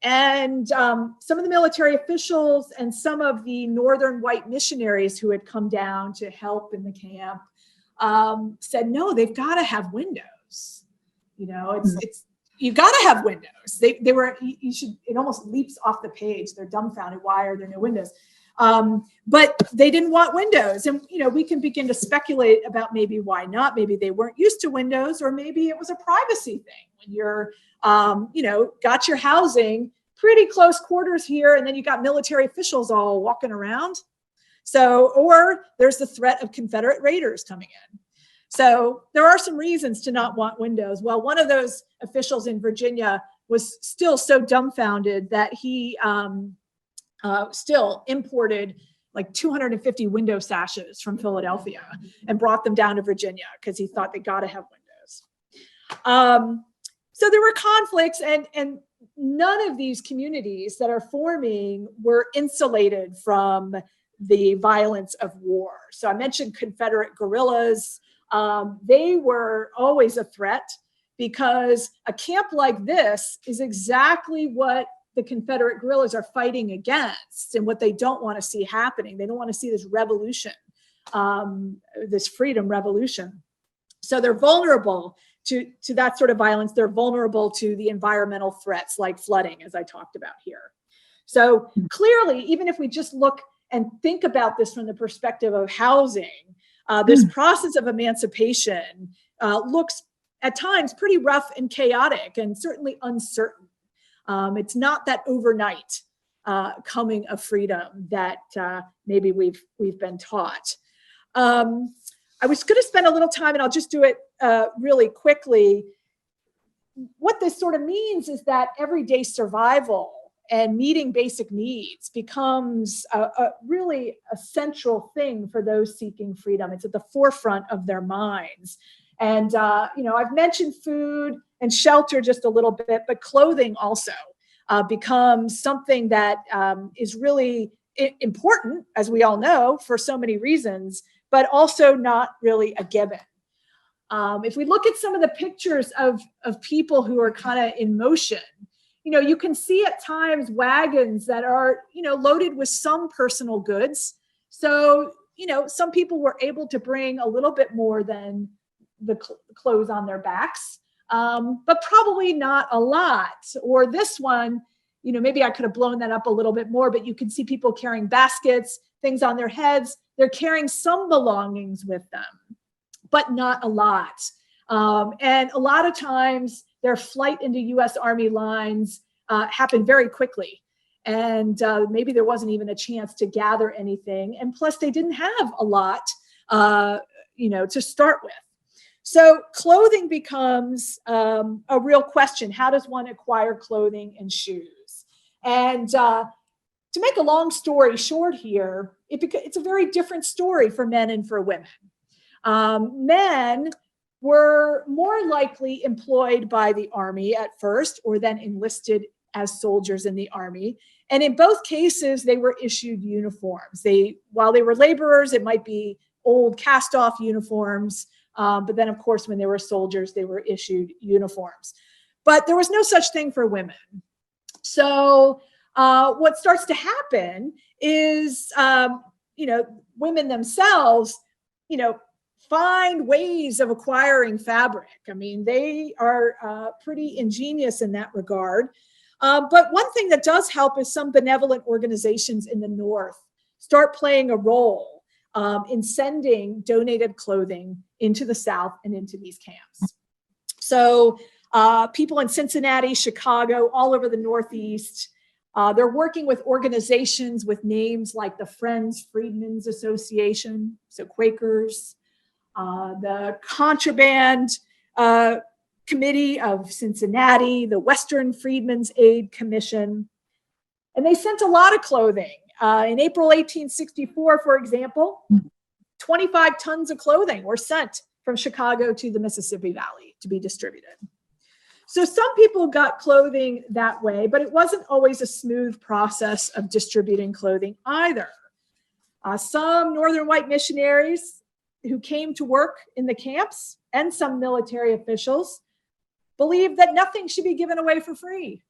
[SPEAKER 3] And some of the military officials and some of the northern white missionaries who had come down to help in the camp said, no, they've got to have windows. It's you got to have windows. They were, you should, it almost leaps off the page. They're dumbfounded. Why are there no windows? But they didn't want windows. And, we can begin to speculate about maybe why not. Maybe they weren't used to windows, or maybe it was a privacy thing when you're, got your housing pretty close quarters here, and then you got military officials all walking around. So, or there's the threat of Confederate raiders coming in. So there are some reasons to not want windows. Well, one of those officials in Virginia was still so dumbfounded that he still imported like 250 window sashes from Philadelphia and brought them down to Virginia because he thought they got to have windows. So there were conflicts, and none of these communities that are forming were insulated from the violence of war. So I mentioned Confederate guerrillas. They were always a threat because a camp like this is exactly what the Confederate guerrillas are fighting against and what they don't want to see happening. They don't want to see this revolution, this freedom revolution. So they're vulnerable to that sort of violence. They're vulnerable to the environmental threats like flooding, as I talked about here. So clearly, even if we just look and think about this from the perspective of housing, this process of emancipation looks at times pretty rough and chaotic and certainly uncertain. It's not that overnight coming of freedom that maybe we've been taught. I was going to spend a little time, and I'll just do it really quickly. What this sort of means is that everyday survival and meeting basic needs becomes a really a central thing for those seeking freedom. It's at the forefront of their minds. And, I've mentioned food and shelter just a little bit, but clothing also becomes something that is really important, as we all know, for so many reasons, but also not really a given. If we look at some of the pictures of people who are kind of in motion, you can see at times wagons that are, loaded with some personal goods. So, some people were able to bring a little bit more than the clothes on their backs, but probably not a lot. Or this one, maybe I could have blown that up a little bit more, but you can see people carrying baskets, things on their heads. They're carrying some belongings with them, but not a lot. And a lot of times their flight into U.S. Army lines happened very quickly. And maybe there wasn't even a chance to gather anything. And plus they didn't have a lot, to start with. So clothing becomes a real question. How does one acquire clothing and shoes? And to make a long story short here, it's a very different story for men and for women. Men were more likely employed by the Army at first, or then enlisted as soldiers in the Army. And in both cases, they were issued uniforms. While they were laborers, it might be old cast-off uniforms. But then, of course, when they were soldiers, they were issued uniforms. But there was no such thing for women. So what starts to happen is, women themselves, find ways of acquiring fabric. I mean, they are pretty ingenious in that regard. But one thing that does help is some benevolent organizations in the North start playing a role in sending donated clothing into the South and into these camps. So people in Cincinnati, Chicago, all over the Northeast, they're working with organizations with names like the Friends Freedmen's Association, so Quakers, the Contraband Committee of Cincinnati, the Western Freedmen's Aid Commission, and they sent a lot of clothing. In April 1864, for example, 25 tons of clothing were sent from Chicago to the Mississippi Valley to be distributed. So some people got clothing that way, but it wasn't always a smooth process of distributing clothing either. Some Northern white missionaries who came to work in the camps and some military officials believed that nothing should be given away for free,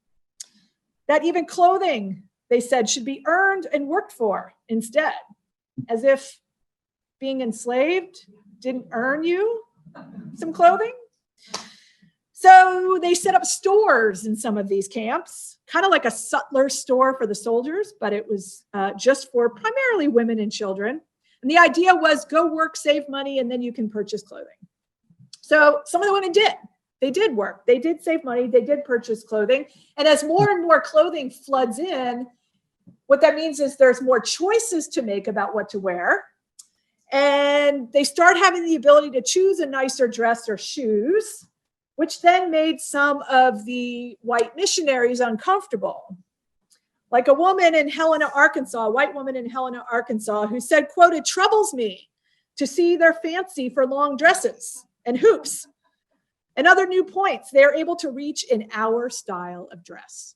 [SPEAKER 3] that even clothing, they said, should be earned and worked for instead, as if being enslaved didn't earn you some clothing. So they set up stores in some of these camps, kind of like a sutler store for the soldiers, but it was just for primarily women and children. And the idea was go work, save money, and then you can purchase clothing. So some of the women did. They did work. They did save money. They did purchase clothing. And as more and more clothing floods in, what that means is there's more choices to make about what to wear. And they start having the ability to choose a nicer dress or shoes, which then made some of the white missionaries uncomfortable. Like a woman in Helena, Arkansas, a white woman in Helena, Arkansas, who said, quote, "It troubles me to see their fancy for long dresses and hoops and other new points they are able to reach in our style of dress."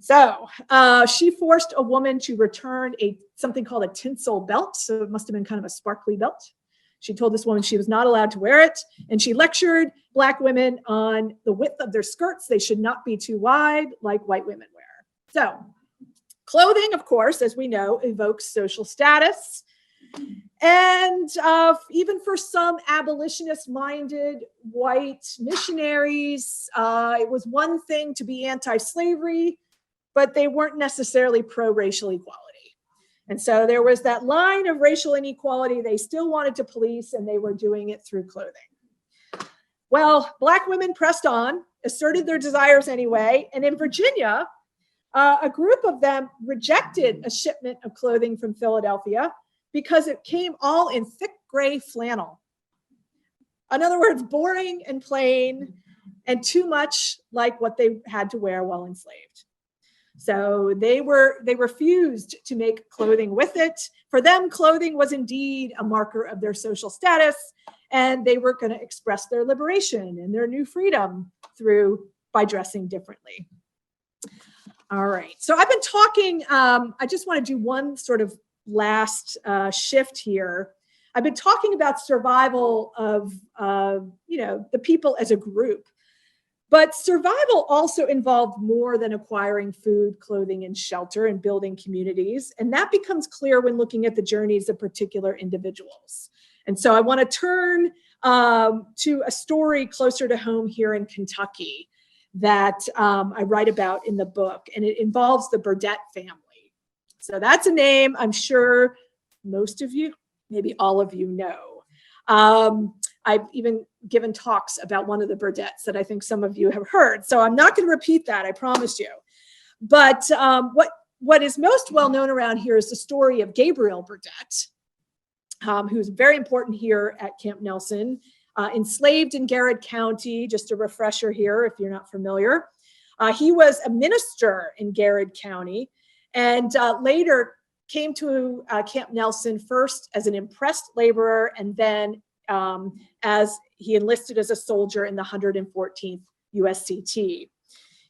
[SPEAKER 3] So she forced a woman to return something called a tinsel belt. So it must have been kind of a sparkly belt. She told this woman she was not allowed to wear it. And she lectured Black women on the width of their skirts. They should not be too wide like white women wear. So clothing, of course, as we know, evokes social status. And even for some abolitionist-minded white missionaries, it was one thing to be anti-slavery, but they weren't necessarily pro-racial equality. And so there was that line of racial inequality they still wanted to police, and they were doing it through clothing. Well, Black women pressed on, asserted their desires anyway, and in Virginia, a group of them rejected a shipment of clothing from Philadelphia because it came all in thick gray flannel. In other words, boring and plain and too much like what they had to wear while enslaved. So they refused to make clothing with it. For them, clothing was indeed a marker of their social status, and they were going to express their liberation and their new freedom by dressing differently. All right, so I've been talking, I just want to do one sort of last shift here. I've been talking about survival of the people as a group. But survival also involved more than acquiring food, clothing, and shelter and building communities. And that becomes clear when looking at the journeys of particular individuals. And so I want to turn to a story closer to home here in Kentucky that I write about in the book. And it involves the Burdett family. So that's a name I'm sure most of you, maybe all of you know. I've even given talks about one of the Burdetts that I think some of you have heard. So I'm not going to repeat that, I promise you. But what is most well known around here is the story of Gabriel Burdett, who's very important here at Camp Nelson, enslaved in Garrett County. Just a refresher here, if you're not familiar. He was a minister in Garrett County and later came to Camp Nelson first as an impressed laborer and then as he enlisted as a soldier in the 114th USCT.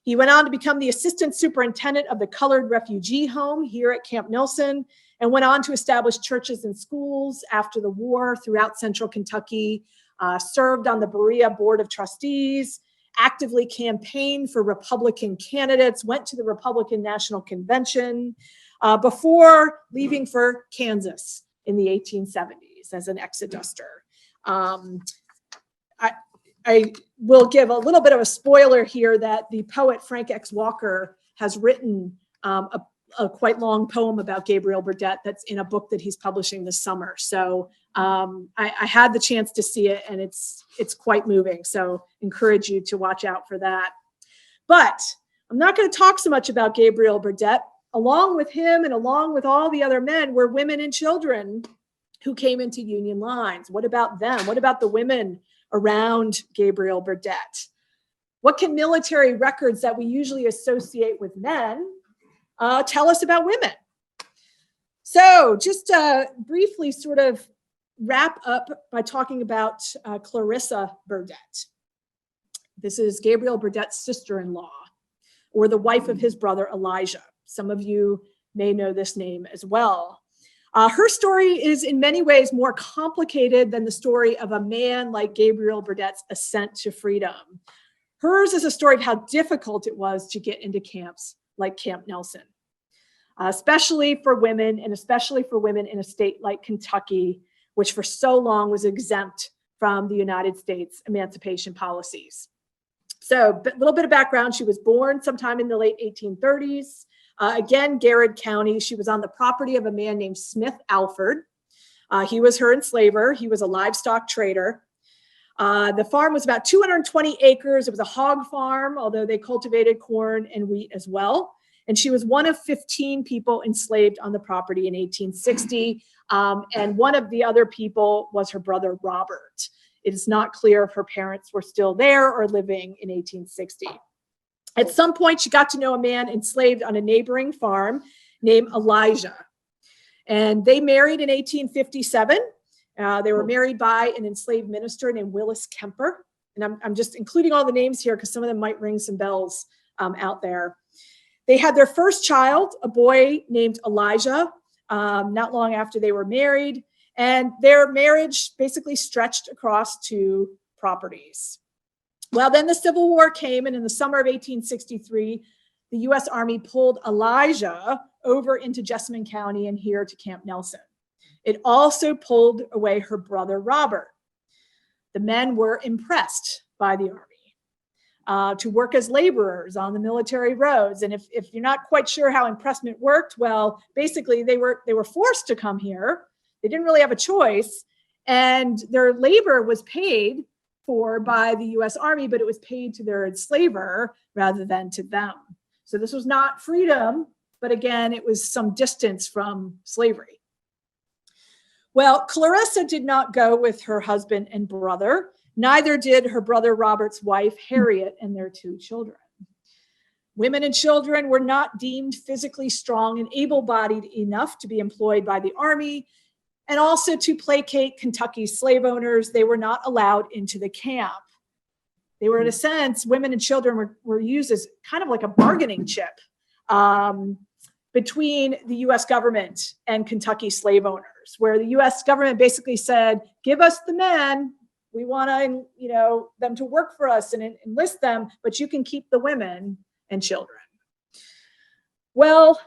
[SPEAKER 3] He went on to become the assistant superintendent of the colored refugee home here at Camp Nelson and went on to establish churches and schools after the war throughout central Kentucky, served on the Berea Board of Trustees, actively campaigned for Republican candidates, went to the Republican National Convention before leaving for Kansas in the 1870s as an exoduster. I will give a little bit of a spoiler here that the poet Frank X. Walker has written a quite long poem about Gabriel Burdett that's in a book that he's publishing this summer. So I had the chance to see it and it's quite moving. So encourage you to watch out for that. But I'm not going to talk so much about Gabriel Burdett. Along with him and along with all the other men were women and children who came into Union lines. What about them? What about the women around Gabriel Burdett? What can military records that we usually associate with men tell us about women? So just briefly sort of wrap up by talking about Clarissa Burdett. This is Gabriel Burdett's sister-in-law, or the wife of his brother Elijah. Some of you may know this name as well. Her story is in many ways more complicated than the story of a man like Gabriel Burdett's ascent to freedom. Hers is a story of how difficult it was to get into camps like Camp Nelson, especially for women and especially for women in a state like Kentucky, which for so long was exempt from the United States emancipation policies. So a little bit of background. She was born sometime in the late 1830s. Again, Garrett County. She was on the property of a man named Smith Alford. He was her enslaver. He was a livestock trader. The farm was about 220 acres. It was a hog farm, although they cultivated corn and wheat as well. And she was one of 15 people enslaved on the property in 1860. And one of the other people was her brother, Robert. It is not clear if her parents were still there or living in 1860. At some point, she got to know a man enslaved on a neighboring farm named Elijah. And they married in 1857. They were married by an enslaved minister named Willis Kemper. And I'm just including all the names here because some of them might ring some bells out there. They had their first child, a boy named Elijah, not long after they were married. And their marriage basically stretched across two properties. Well, then the Civil War came, and in the summer of 1863, the U.S. Army pulled Elijah over into Jessamine County and here to Camp Nelson. It also pulled away her brother, Robert. The men were impressed by the Army to work as laborers on the military roads. And if you're not quite sure how impressment worked, well, basically they were forced to come here. They didn't really have a choice. And their labor was paid for by the U.S. Army, but it was paid to their enslaver rather than to them. So this was not freedom, but again, it was some distance from slavery. Well, Clarissa did not go with her husband and brother. Neither did her brother Robert's wife, Harriet, and their two children. Women and children were not deemed physically strong and able-bodied enough to be employed by the Army, and also to placate Kentucky's slave owners. They were not allowed into the camp. They were, in a sense, women and children were used as kind of like a bargaining chip between the U.S. government and Kentucky slave owners, where the U.S. government basically said, give us the men. We want them to work for us and enlist them, but you can keep the women and children. Well,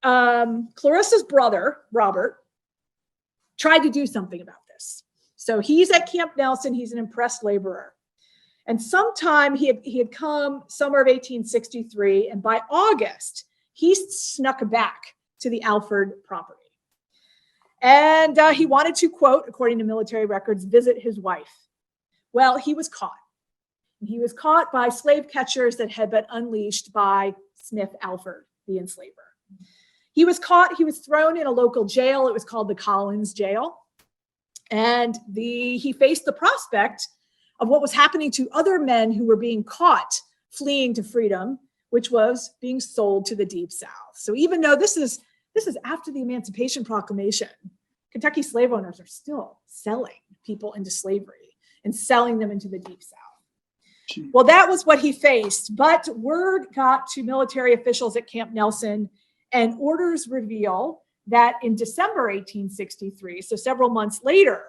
[SPEAKER 3] Clarissa's brother, Robert, tried to do something about this. So he's at Camp Nelson. He's an impressed laborer. And sometime he had come summer of 1863, and by August, he snuck back to the Alford property. And he wanted to, quote, according to military records, visit his wife. Well, he was caught. And he was caught by slave catchers that had been unleashed by Smith Alford, the enslaver. He was caught. He was thrown in a local jail. It was called the Collins Jail. And he faced the prospect of what was happening to other men who were being caught fleeing to freedom, which was being sold to the Deep South. So even though this is after the Emancipation Proclamation, Kentucky slave owners are still selling people into slavery and selling them into the Deep South. Jeez. Well, that was what he faced. But word got to military officials at Camp Nelson, and orders reveal that in December 1863, so several months later,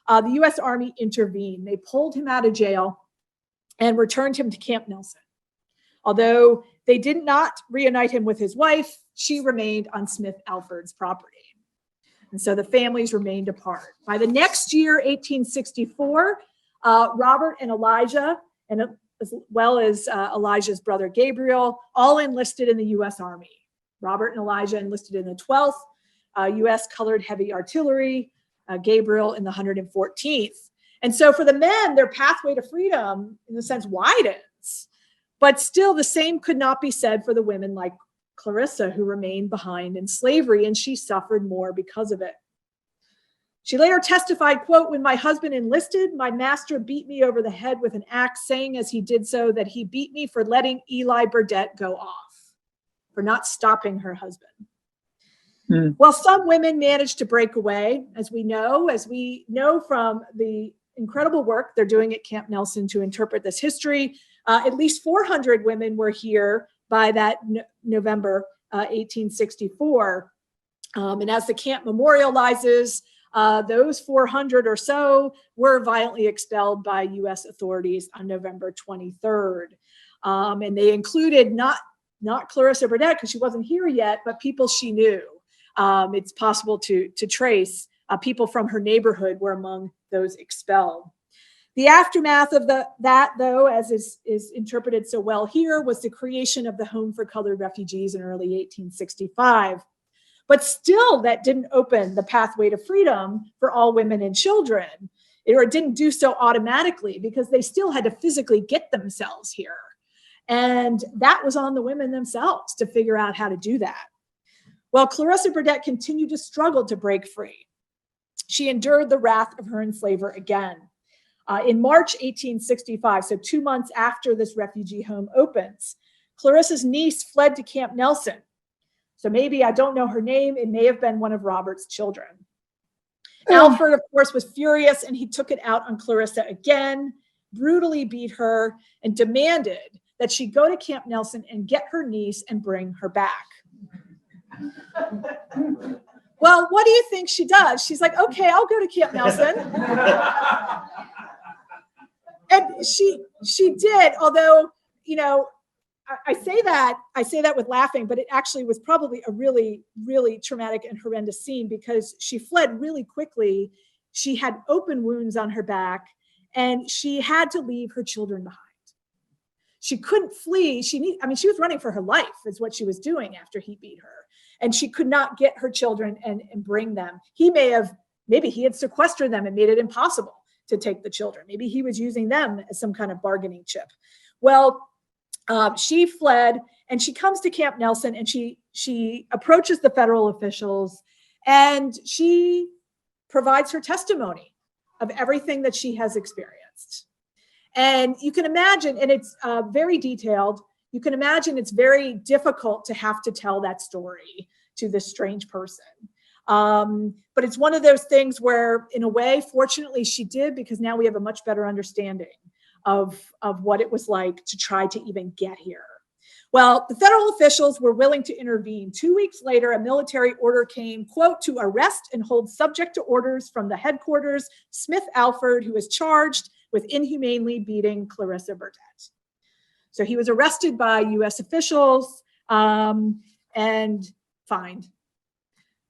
[SPEAKER 3] the U.S. Army intervened. They pulled him out of jail and returned him to Camp Nelson. Although they did not reunite him with his wife, she remained on Smith Alford's property. And so the families remained apart. By the next year, 1864, Robert and Elijah, and as well as Elijah's brother Gabriel, all enlisted in the U.S. Army. Robert and Elijah enlisted in the 12th U.S. Colored Heavy Artillery, Gabriel in the 114th. And so for the men, their pathway to freedom, in a sense, widens. But still, the same could not be said for the women like Clarissa, who remained behind in slavery, and she suffered more because of it. She later testified, quote, when my husband enlisted, my master beat me over the head with an axe, saying as he did so that he beat me for letting Eli Burdett go off, for not stopping her husband. Well, some women managed to break away, as we know from the incredible work they're doing at Camp Nelson to interpret this history. At least 400 women were here by that November 1864. And as the camp memorializes, those 400 or so were violently expelled by U.S. authorities on November 23rd. And they included not Clarissa Burdett, because she wasn't here yet, but people she knew. It's possible to trace people from her neighborhood were among those expelled. The aftermath of that, though, as is interpreted so well here, was the creation of the Home for Colored Refugees in early 1865. But still, that didn't open the pathway to freedom for all women and children. It didn't do so automatically because they still had to physically get themselves here. And that was on the women themselves to figure out how to do that. Well, Clarissa Burdett continued to struggle to break free. She endured the wrath of her enslaver again. In March 1865, so 2 months after this refugee home opens, Clarissa's niece fled to Camp Nelson. So maybe, I don't know her name, it may have been one of Robert's children. Alfred, of course, was furious, and he took it out on Clarissa again, brutally beat her, and demanded that she go to Camp Nelson and get her niece and bring her back. Well, what do you think she does? She's like, okay, I'll go to Camp Nelson. And she did, although, you know, I say that with laughing, but it actually was probably a really, really traumatic and horrendous scene because she fled really quickly. She had open wounds on her back, and she had to leave her children behind. She couldn't flee. She was running for her life is what she was doing after he beat her. And she could not get her children and bring them. Maybe he had sequestered them and made it impossible to take the children. Maybe he was using them as some kind of bargaining chip. Well, she fled, and she comes to Camp Nelson, and she approaches the federal officials, and she provides her testimony of everything that she has experienced. And you can imagine, and it's very detailed, you can imagine it's very difficult to have to tell that story to this strange person. But it's one of those things where, in a way, fortunately she did, because now we have a much better understanding of what it was like to try to even get here. Well, the federal officials were willing to intervene. 2 weeks later, a military order came, quote, to arrest and hold subject to orders from the headquarters, Smith Alford, who was charged with inhumanely beating Clarissa Burdett. So he was arrested by US officials and fined.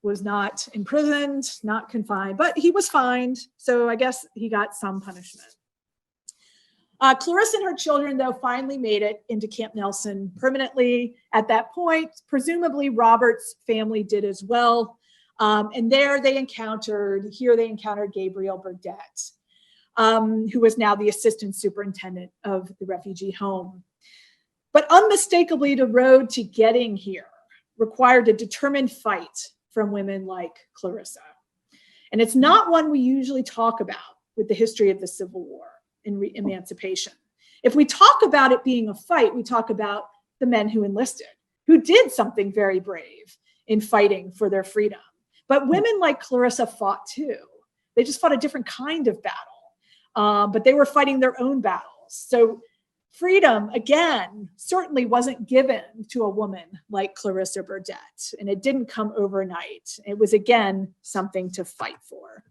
[SPEAKER 3] Was not imprisoned, not confined, but he was fined. So I guess he got some punishment. Clarissa and her children, though, finally made it into Camp Nelson permanently at that point. Presumably Robert's family did as well. And here they encountered Gabriel Burdett, who was now the assistant superintendent of the refugee home. But unmistakably, the road to getting here required a determined fight from women like Clarissa. And it's not one we usually talk about with the history of the Civil War and emancipation. If we talk about it being a fight, we talk about the men who enlisted, who did something very brave in fighting for their freedom. But women like Clarissa fought too. They just fought a different kind of battle, but they were fighting their own battles. So freedom, again, certainly wasn't given to a woman like Clarissa Burdett, and it didn't come overnight. It was, again, something to fight for.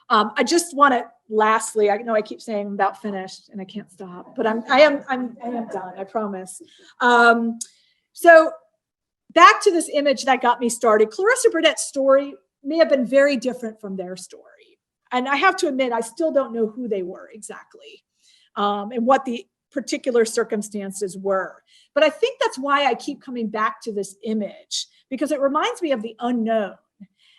[SPEAKER 3] I just want to, lastly, I know I keep saying I'm about finished, and I can't stop, but I am done, I promise. So back to this image that got me started. Clarissa Burdett's story may have been very different from their story. And I have to admit, I still don't know who they were exactly. And what the particular circumstances were. But I think that's why I keep coming back to this image, because it reminds me of the unknown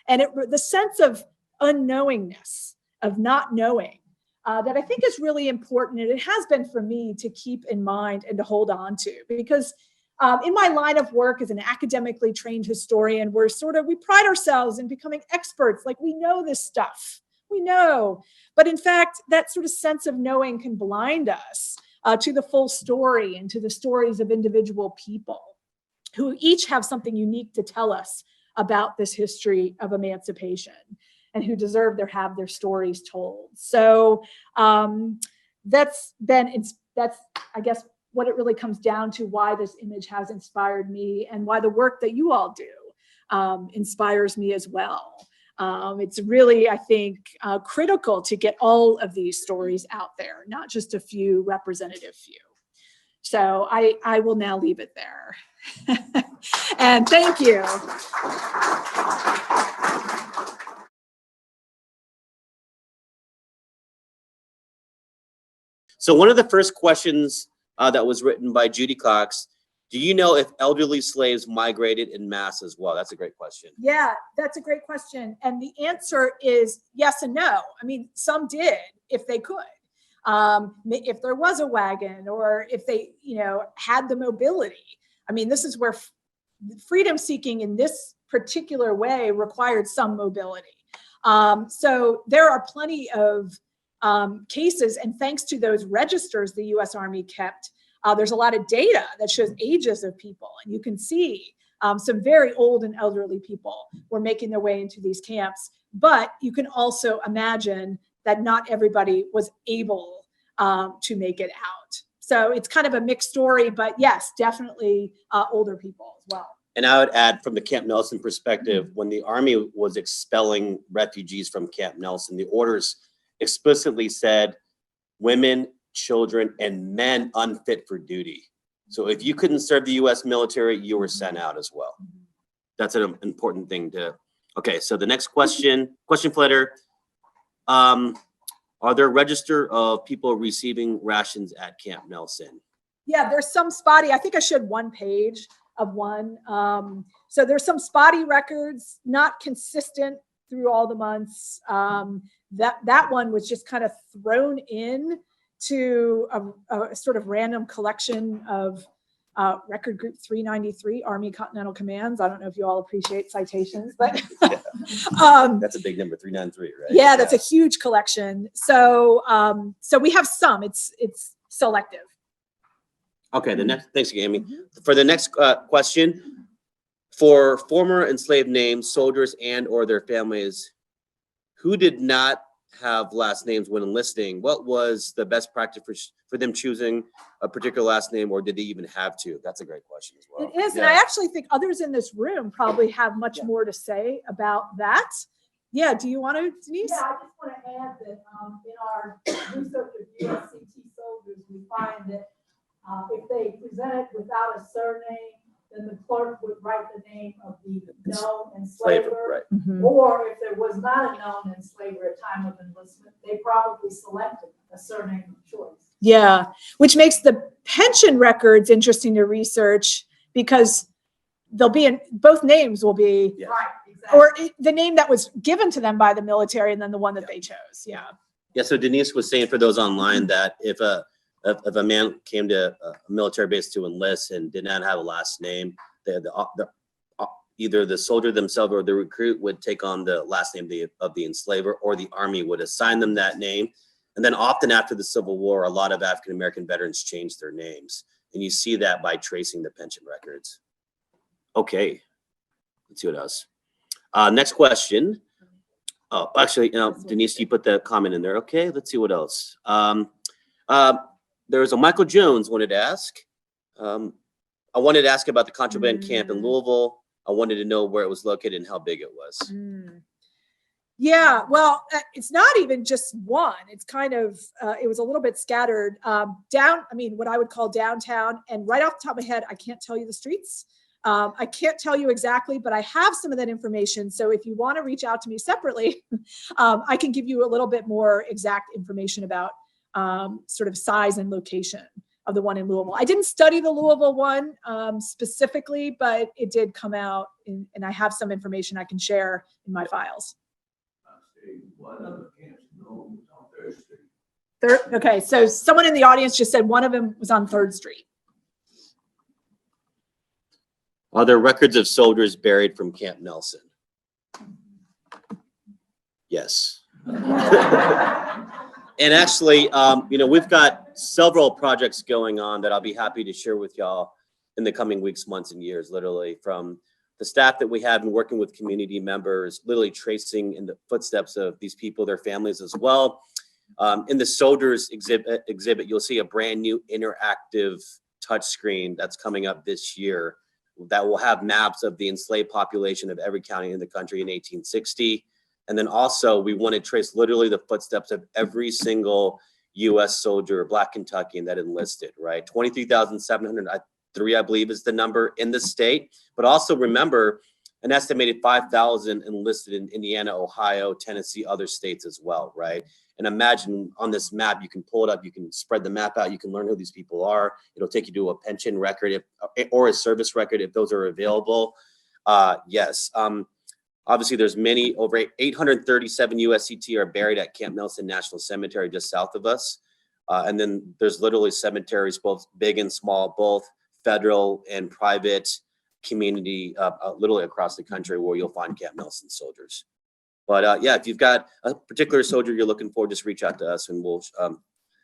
[SPEAKER 3] and the sense of unknowingness, of not knowing, that I think is really important. And it has been for me to keep in mind and to hold on to, because in my line of work as an academically trained historian, we pride ourselves in becoming experts, like we know this stuff. We know, but in fact, that sort of sense of knowing can blind us to the full story and to the stories of individual people who each have something unique to tell us about this history of emancipation and who deserve to have their stories told. So that's, I guess, what it really comes down to, why this image has inspired me and why the work that you all do inspires me as well. It's really, I think, critical to get all of these stories out there, not just a few, representative few. So I will now leave it there. And thank you.
[SPEAKER 1] So one of the first questions that was written by Judy Cox, do you know if elderly slaves migrated in mass as well? That's a great question.
[SPEAKER 3] Yeah, that's a great question. And the answer is yes and no. I mean, some did if they could. If there was a wagon or if they, had the mobility. I mean, this is where freedom seeking in this particular way required some mobility. So there are plenty of cases, and thanks to those registers the U.S. Army kept, there's a lot of data that shows ages of people, and you can see some very old and elderly people were making their way into these camps. But you can also imagine that not everybody was able to make it out. So it's kind of a mixed story, but yes, definitely older people as well.
[SPEAKER 1] And I would add, from the Camp Nelson perspective, when the Army was expelling refugees from Camp Nelson, the orders explicitly said women, children, and men unfit for duty. So if you couldn't serve the U.S. military, you were sent out as well. That's an important thing to. Okay, so the next question flitter. Are there a register of people receiving rations at Camp Nelson?
[SPEAKER 3] Yeah, there's some spotty. I think I showed one page of one. So there's some spotty records, not consistent through all the months. That one was just kind of thrown in to a sort of random collection of record group 393, Army Continental Commands. I don't know if you all appreciate citations, but
[SPEAKER 1] that's a big number, 393, right?
[SPEAKER 3] Yeah, that's a huge collection. So so we have some. It's selective.
[SPEAKER 1] Okay, thanks, Amy. For the next question, for former enslaved names, soldiers and or their families who did not have last names when enlisting, what was the best practice for them choosing a particular last name, or did they even have to? That's a great question as well.
[SPEAKER 3] It is, and I actually think others in this room probably have much more to say about that. Yeah, do you want to, Denise?
[SPEAKER 2] Yeah, I just want to add that in our research of USCT soldiers, we find that if they presented without a surname, then the clerk would write the name of the known enslaver.
[SPEAKER 1] Right.
[SPEAKER 2] Or if there was not a known enslaver at time of enlistment, they probably selected a surname of choice.
[SPEAKER 3] Yeah, which makes the pension records interesting to research because they'll be in both names will be
[SPEAKER 2] right, exactly.
[SPEAKER 3] Or the name that was given to them by the military and then the one that they chose. Yeah.
[SPEAKER 1] Yeah. So Denise was saying for those online that if a man came to a military base to enlist and did not have a last name, either the soldier themselves or the recruit would take on the last name of the enslaver, or the Army would assign them that name. And then often after the Civil War, a lot of African-American veterans changed their names. And you see that by tracing the pension records. Okay, let's see what else. Next question. Oh, actually, Denise, you put the comment in there. Okay, let's see what else. There's a Michael Jones wanted to ask. I wanted to ask about the contraband camp in Louisville. I wanted to know where it was located and how big it was.
[SPEAKER 3] Yeah, well, it's not even just one. It's kind of, it was a little bit scattered what I would call downtown. And right off the top of my head, I can't tell you the streets. I can't tell you exactly, but I have some of that information. So if you want to reach out to me separately, I can give you a little bit more exact information about sort of size and location of the one in Louisville. I didn't study the Louisville one specifically, but it did come out and I have some information I can share in my files.
[SPEAKER 4] One of the camps was on 3rd Street.
[SPEAKER 3] Okay, so someone in the audience just said one of them was on 3rd Street.
[SPEAKER 1] Are there records of soldiers buried from Camp Nelson? Yes. And actually, we've got several projects going on that I'll be happy to share with y'all in the coming weeks, months, and years, literally from the staff that we have been working with community members, literally tracing in the footsteps of these people, their families as well. In the soldiers exhibit, you'll see a brand new interactive touchscreen that's coming up this year that will have maps of the enslaved population of every county in the country in 1860. And then also we want to trace literally the footsteps of every single U.S. soldier, Black Kentuckian that enlisted, right? 23,703, I believe, is the number in the state. But also remember, an estimated 5,000 enlisted in Indiana, Ohio, Tennessee, other states as well, right? And imagine on this map, you can pull it up, you can spread the map out, you can learn who these people are. It'll take you to a pension record or a service record if those are available. Yes. Obviously, there's many, over 837 USCT are buried at Camp Nelson National Cemetery just south of us. And then there's literally cemeteries, both big and small, both federal and private community, literally across the country where you'll find Camp Nelson soldiers. But yeah, if you've got a particular soldier you're looking for, just reach out to us and we'll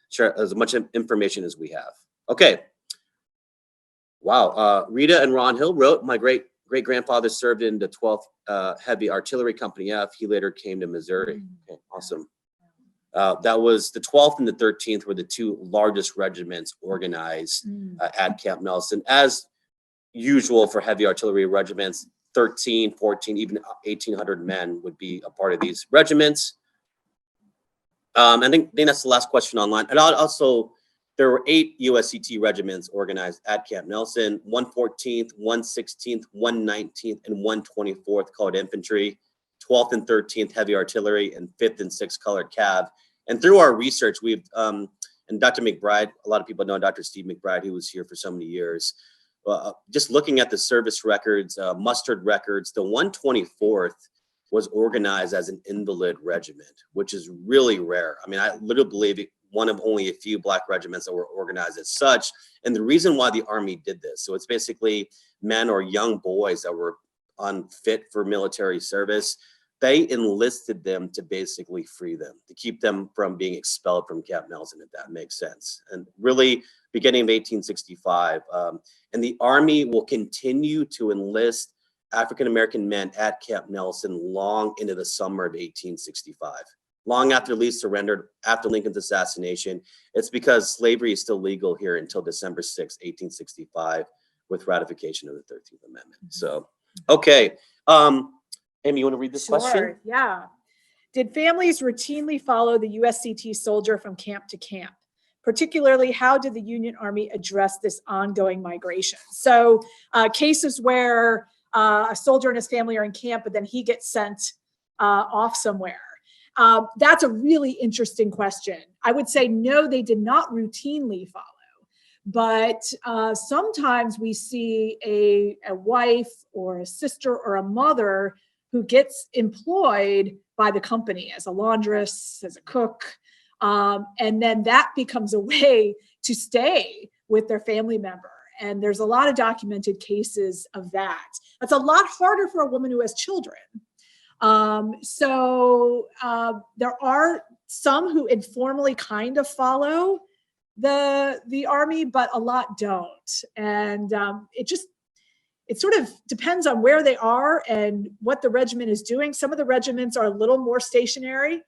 [SPEAKER 1] share as much information as we have. Okay. Wow. Rita and Ron Hill wrote, my great-grandfather served in the 12th Heavy Artillery Company F. He later came to Missouri. Okay, awesome. That was the 12th and the 13th were the two largest regiments organized at Camp Nelson. As usual for heavy artillery regiments, 13, 14, even 1,800 men would be a part of these regiments. I think that's the last question online. And also, there were 8 USCT regiments organized at Camp Nelson, 114th, 116th, 119th, and 124th Colored Infantry, 12th and 13th Heavy Artillery, and 5th and 6th Colored Cav. And through our research, we've, and Dr. McBride, a lot of people know Dr. Steve McBride, who was here for so many years. Just looking at the service records, mustered records, the 124th was organized as an invalid regiment, which is really rare. I mean, I literally believe one of only a few Black regiments that were organized as such. And the reason why the Army did this, so it's basically men or young boys that were unfit for military service. They enlisted them to basically free them, to keep them from being expelled from Camp Nelson, if that makes sense. And really, beginning of 1865, and the Army will continue to enlist African-American men at Camp Nelson long into the summer of 1865. Long after Lee surrendered, after Lincoln's assassination. It's because slavery is still legal here until December 6, 1865, with ratification of the 13th Amendment. So, okay. Amy, you want to read this question?
[SPEAKER 3] Sure, yeah. Did families routinely follow the USCT soldier from camp to camp? Particularly, how did the Union Army address this ongoing migration? So cases where a soldier and his family are in camp, but then he gets sent off somewhere. That's a really interesting question. I would say no, they did not routinely follow. But sometimes we see a wife or a sister or a mother who gets employed by the company as a laundress, as a cook. And then that becomes a way to stay with their family member. And there's a lot of documented cases of that. That's a lot harder for a woman who has children. So there are some who informally kind of follow the Army, but a lot don't. And it sort of depends on where they are and what the regiment is doing. Some of the regiments are a little more stationary,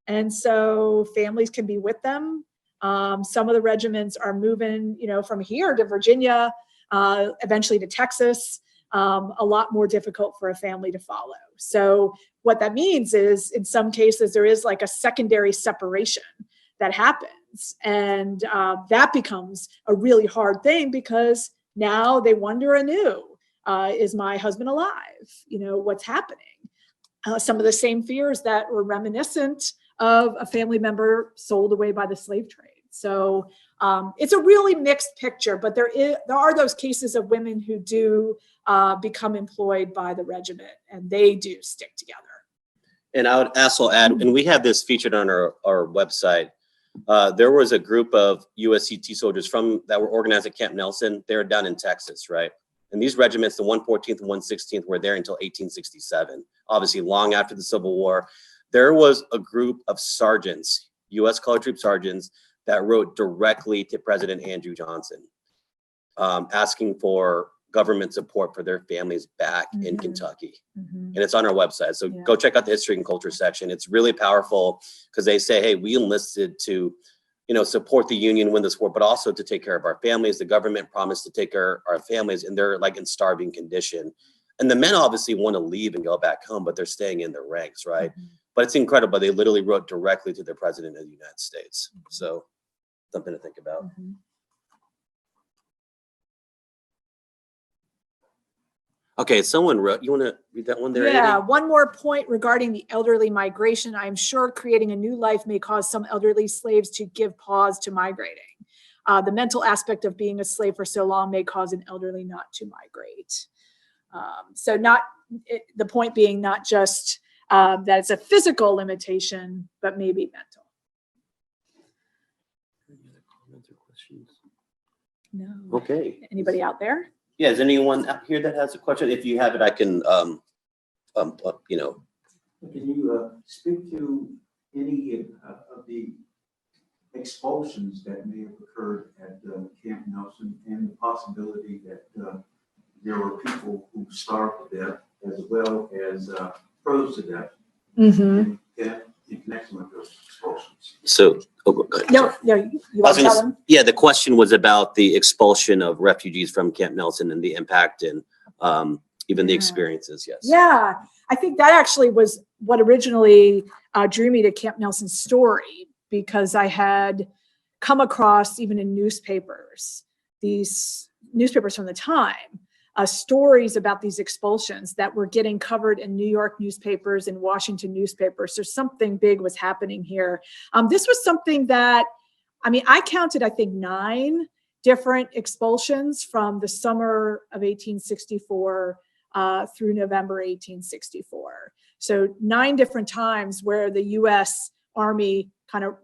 [SPEAKER 3] and so families can be with them. Some of the regiments are moving, from here to Virginia, eventually to Texas. A lot more difficult for a family to follow. So what that means is, in some cases, there is like a secondary separation that happens, and that becomes a really hard thing because now they wonder anew. Is my husband alive? What's happening? Some of the same fears that were reminiscent of a family member sold away by the slave trade. So it's a really mixed picture, but there are those cases of women who do become employed by the regiment, and they do stick together.
[SPEAKER 1] And I would also add, and we have this featured on our website. There was a group of USCT soldiers that were organized at Camp Nelson. They were down in Texas, right? And these regiments, the 114th and 116th, were there until 1867, obviously long after the Civil War. There was a group of sergeants, U.S. colored troop sergeants, that wrote directly to President Andrew Johnson, asking for government support for their families back in Kentucky. And it's on our website. So go check out the history and culture section. It's really powerful because they say, hey, we enlisted to support the Union, win this war, but also to take care of our families. The government promised to take care of our families, and they're like in starving condition. And the men obviously want to leave and go back home, but they're staying in their ranks, right? But it's incredible. They literally wrote directly to the President of the United States. So something to think about. Okay, someone wrote, you want to read that one there,
[SPEAKER 3] Yeah,
[SPEAKER 1] Andy?
[SPEAKER 3] one more point regarding the elderly migration. I'm sure creating a new life may cause some elderly slaves to give pause to migrating. The mental aspect of being a slave for so long may cause an elderly not to migrate. The point being not just that it's a physical limitation, but maybe mental.
[SPEAKER 1] Any other comments or questions?
[SPEAKER 3] No.
[SPEAKER 1] Okay.
[SPEAKER 3] Anybody out there?
[SPEAKER 1] Yeah, is anyone out here that has a question? If you have it, I can, you know.
[SPEAKER 4] Can you speak to any of the expulsions that may have occurred at Camp Nelson and the possibility that there were people who starved to death as well as froze to death in connection with those expulsions?
[SPEAKER 1] So, oh, go ahead.
[SPEAKER 3] No, you want to tell them?
[SPEAKER 1] Yeah, the question was about the expulsion of refugees from Camp Nelson and the impact and even the experiences, yes.
[SPEAKER 3] Yeah, I think that actually was what originally drew me to Camp Nelson's story, because I had come across, even in newspapers, these newspapers from the time, stories about these expulsions that were getting covered in New York newspapers and Washington newspapers. So something big was happening here. This was something that, I mean, I counted, I think, 9 different expulsions from the summer of 1864 through November 1864. So 9 different times where the U.S. Army kind of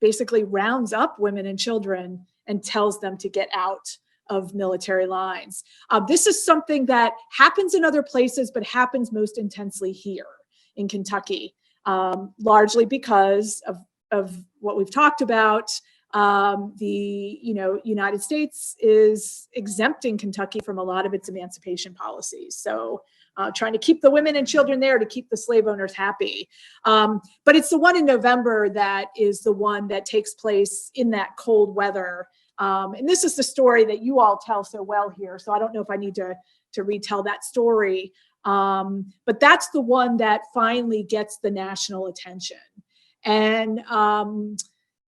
[SPEAKER 3] basically rounds up women and children and tells them to get out of military lines. This is something that happens in other places, but happens most intensely here in Kentucky, largely because of what we've talked about. The United States is exempting Kentucky from a lot of its emancipation policies. So trying to keep the women and children there to keep the slave owners happy. But it's the one in November that is the one that takes place in that cold weather. And this is the story that you all tell so well here. So I don't know if I need to retell that story. But that's the one that finally gets the national attention. And,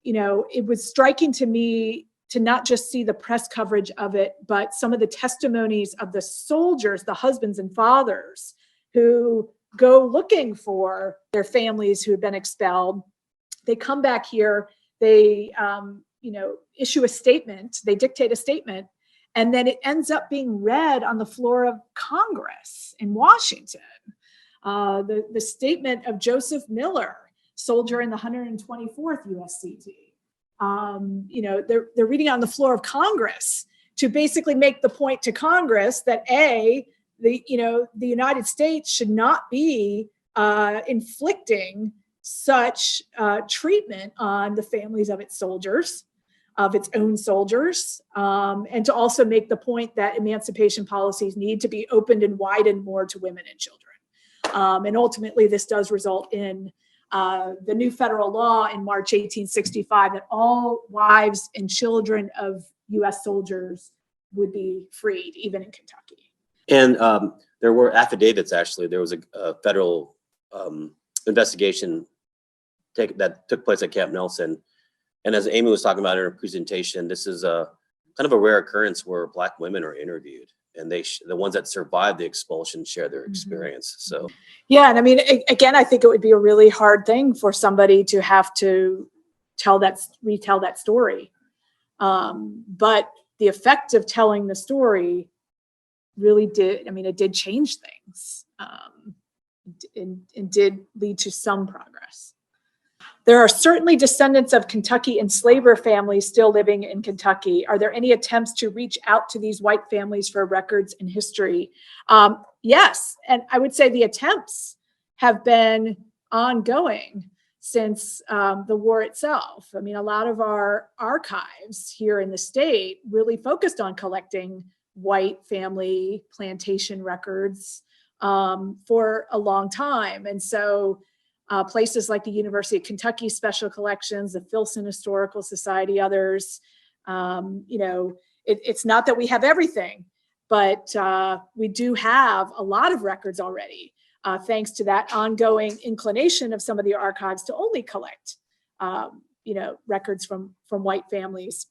[SPEAKER 3] it was striking to me to not just see the press coverage of it, but some of the testimonies of the soldiers, the husbands and fathers who go looking for their families who have been expelled. They come back here, they, issue a statement, they dictate a statement, and then it ends up being read on the floor of Congress in Washington. The statement of Joseph Miller, soldier in the 124th USCT. They're reading on the floor of Congress to basically make the point to Congress that the United States should not be inflicting such treatment on the families of its soldiers, of its own soldiers, and to also make the point that emancipation policies need to be opened and widened more to women and children. And ultimately, this does result in the new federal law in March 1865 that all wives and children of U.S. soldiers would be freed, even in Kentucky.
[SPEAKER 1] And there were affidavits, actually. There was a federal investigation that took place at Camp Nelson. And as Amy was talking about in her presentation, this is a kind of a rare occurrence where Black women are interviewed. And the ones that survived the expulsion share their experience. So,
[SPEAKER 3] yeah, and I mean, again, I think it would be a really hard thing for somebody to have to retell that story. But the effect of telling the story really did. I mean, it did change things, and did lead to some progress. There are certainly descendants of Kentucky enslaver families still living in Kentucky. Are there any attempts to reach out to these white families for records and history? Yes, and I would say the attempts have been ongoing since the war itself. I mean, a lot of our archives here in the state really focused on collecting white family plantation records for a long time. And so places like the University of Kentucky Special Collections, the Filson Historical Society, others, it's not that we have everything, but we do have a lot of records already, thanks to that ongoing inclination of some of the archives to only collect, records from white families.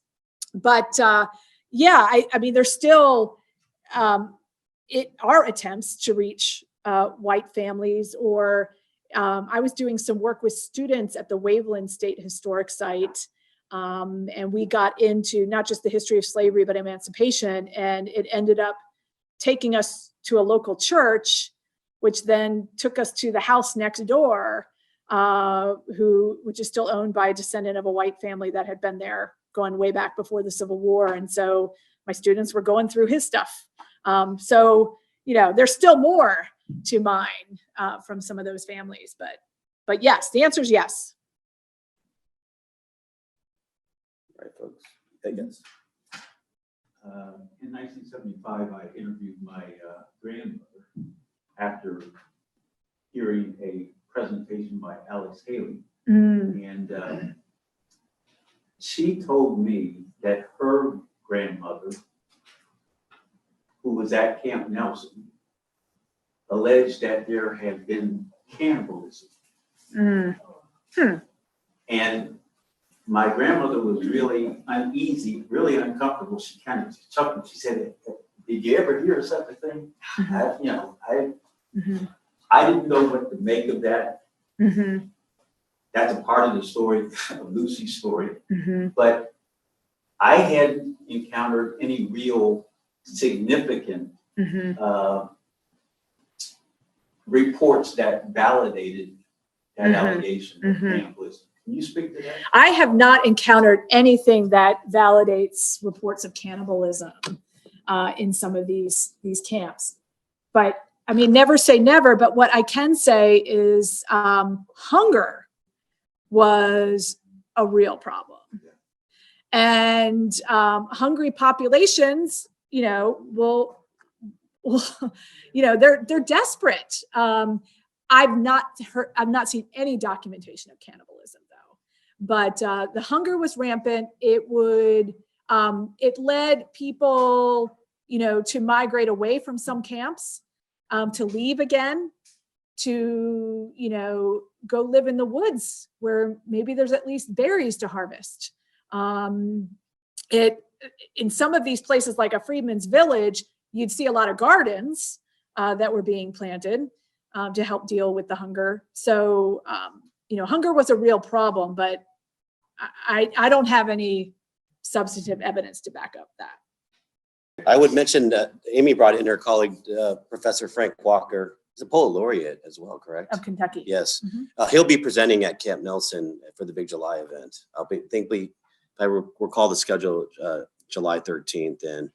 [SPEAKER 3] But I mean, there's still, our attempts to reach white families, or I was doing some work with students at the Waveland State Historic Site, and we got into not just the history of slavery, but emancipation, and it ended up taking us to a local church, which then took us to the house next door, which is still owned by a descendant of a white family that had been there going way back before the Civil War. And so my students were going through his stuff. So, you know, there's still more to mine from some of those families, but yes, the answer is yes.
[SPEAKER 1] All right, folks. Hey, guys.
[SPEAKER 4] In 1975, I interviewed my grandmother after hearing a presentation by Alex Haley. And she told me that her grandmother, who was at Camp Nelson, alleged that there had been cannibalism. And my grandmother was really uneasy, really uncomfortable. She kind of chuckled. She said, "Did you ever hear of such a thing?" I didn't know what to make of that. That's a part of the story, of Lucy's story. But I hadn't encountered any real significant reports that validated that allegation of cannibalism. Can you speak to that?
[SPEAKER 3] I have not encountered anything that validates reports of cannibalism in some of these camps. But I mean, never say never, but what I can say is hunger was a real problem. And hungry populations, you know, will you know, they're desperate. I've not seen any documentation of cannibalism though, but the hunger was rampant. It led people, you know, to migrate away from some camps, to leave again, to, you know, go live in the woods where maybe there's at least berries to harvest. In some of these places, like a Freedman's Village, you'd see a lot of gardens that were being planted to help deal with the hunger. So, you know, hunger was a real problem, but I don't have any substantive evidence to back up that.
[SPEAKER 1] I would mention that Amy brought in her colleague, Professor Frank Walker. He's a poet laureate as well, correct?
[SPEAKER 3] Of Kentucky.
[SPEAKER 1] Yes. He'll be presenting at Camp Nelson for the Big July event. If I recall the schedule, July 13th. And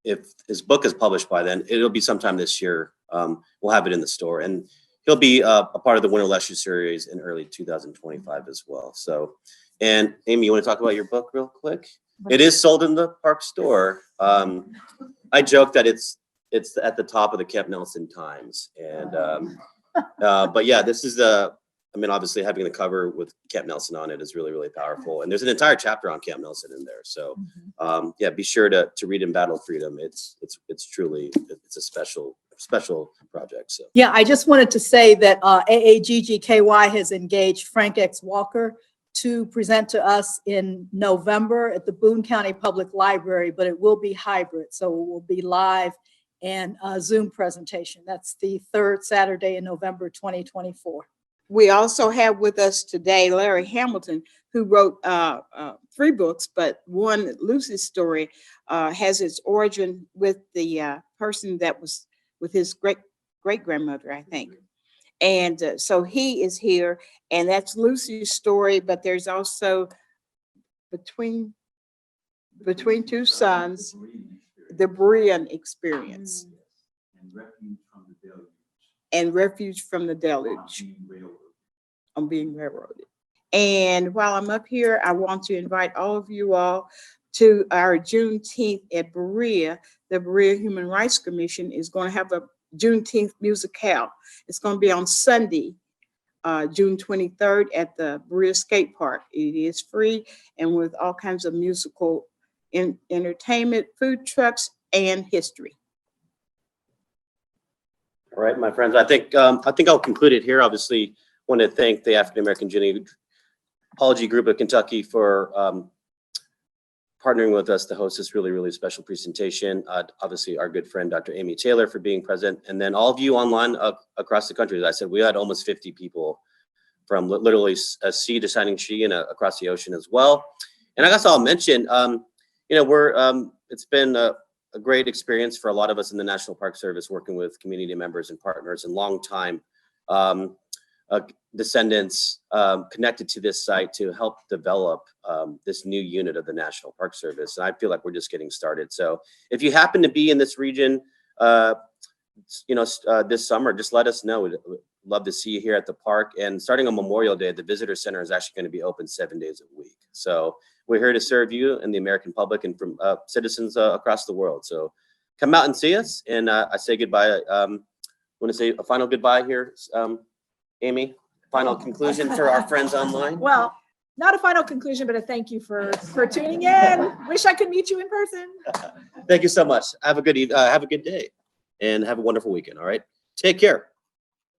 [SPEAKER 1] if his book is published by then, it'll be sometime this year. We'll have it in the store. And he'll be a part of the Winter Lecture Series in early 2025 as well. So, and Amy, you want to talk about your book real quick? It is sold in the park store. I joke that it's at the top of the Camp Nelson Times. And, but yeah, this is I mean, obviously having the cover with Camp Nelson on it is really, really powerful. And there's an entire chapter on Camp Nelson in there. So yeah, be sure to read In Battle Freedom. It's truly, it's a special project. So
[SPEAKER 2] Yeah, I just wanted to say that AAGGKY has engaged Frank X. Walker to present to us in November at the Boone County Public Library, but it will be hybrid. So it will be live and a Zoom presentation. That's the third Saturday in November 2024.
[SPEAKER 5] We also have with us today Larry Hamilton, who wrote 3 books, but one, Lucy's story, has its origin with the person that was with his great-grandmother, I think. And so he is here, and that's Lucy's story, but there's also Between Two Sons, the Berean experience. And refuge from the deluge. I'm being railroaded. And while I'm up here, I want to invite all of you all to our Juneteenth at Berea. The Berea Human Rights Commission is going to have a Juneteenth musicale. It's going to be on Sunday, June 23rd at the Berea Skate Park. It is free and with all kinds of musical entertainment, food trucks, and history.
[SPEAKER 1] all right, my friends, I think I'll conclude it here. Obviously, want to thank the African American Genealogy Group of Kentucky for partnering with us to host this really, really special presentation. Obviously, our good friend, Dr. Amy Taylor, for being present. And then all of you online across the country. As I said, we had almost 50 people from literally sea to shining sea and across the ocean as well. And I guess I'll mention, you know, it's been a great experience for a lot of us in the National Park Service, working with community members and partners and longtime descendants connected to this site to help develop this new unit of the National Park Service. And I feel like we're just getting started. So if you happen to be in this region, you know, this summer, just let us know. We'd love to see you here at the park. And starting on Memorial Day, the Visitor Center is actually going to be open 7 days a week. So we're here to serve you and the American public and from citizens across the world. So come out and see us. And I say goodbye. Want to say a final goodbye here, Amy? Final conclusion for our friends online?
[SPEAKER 3] Well, not a final conclusion, but a thank you for tuning in. Wish I could meet you in person.
[SPEAKER 1] Thank you so much. Have a good day and have a wonderful weekend. All right. Take care.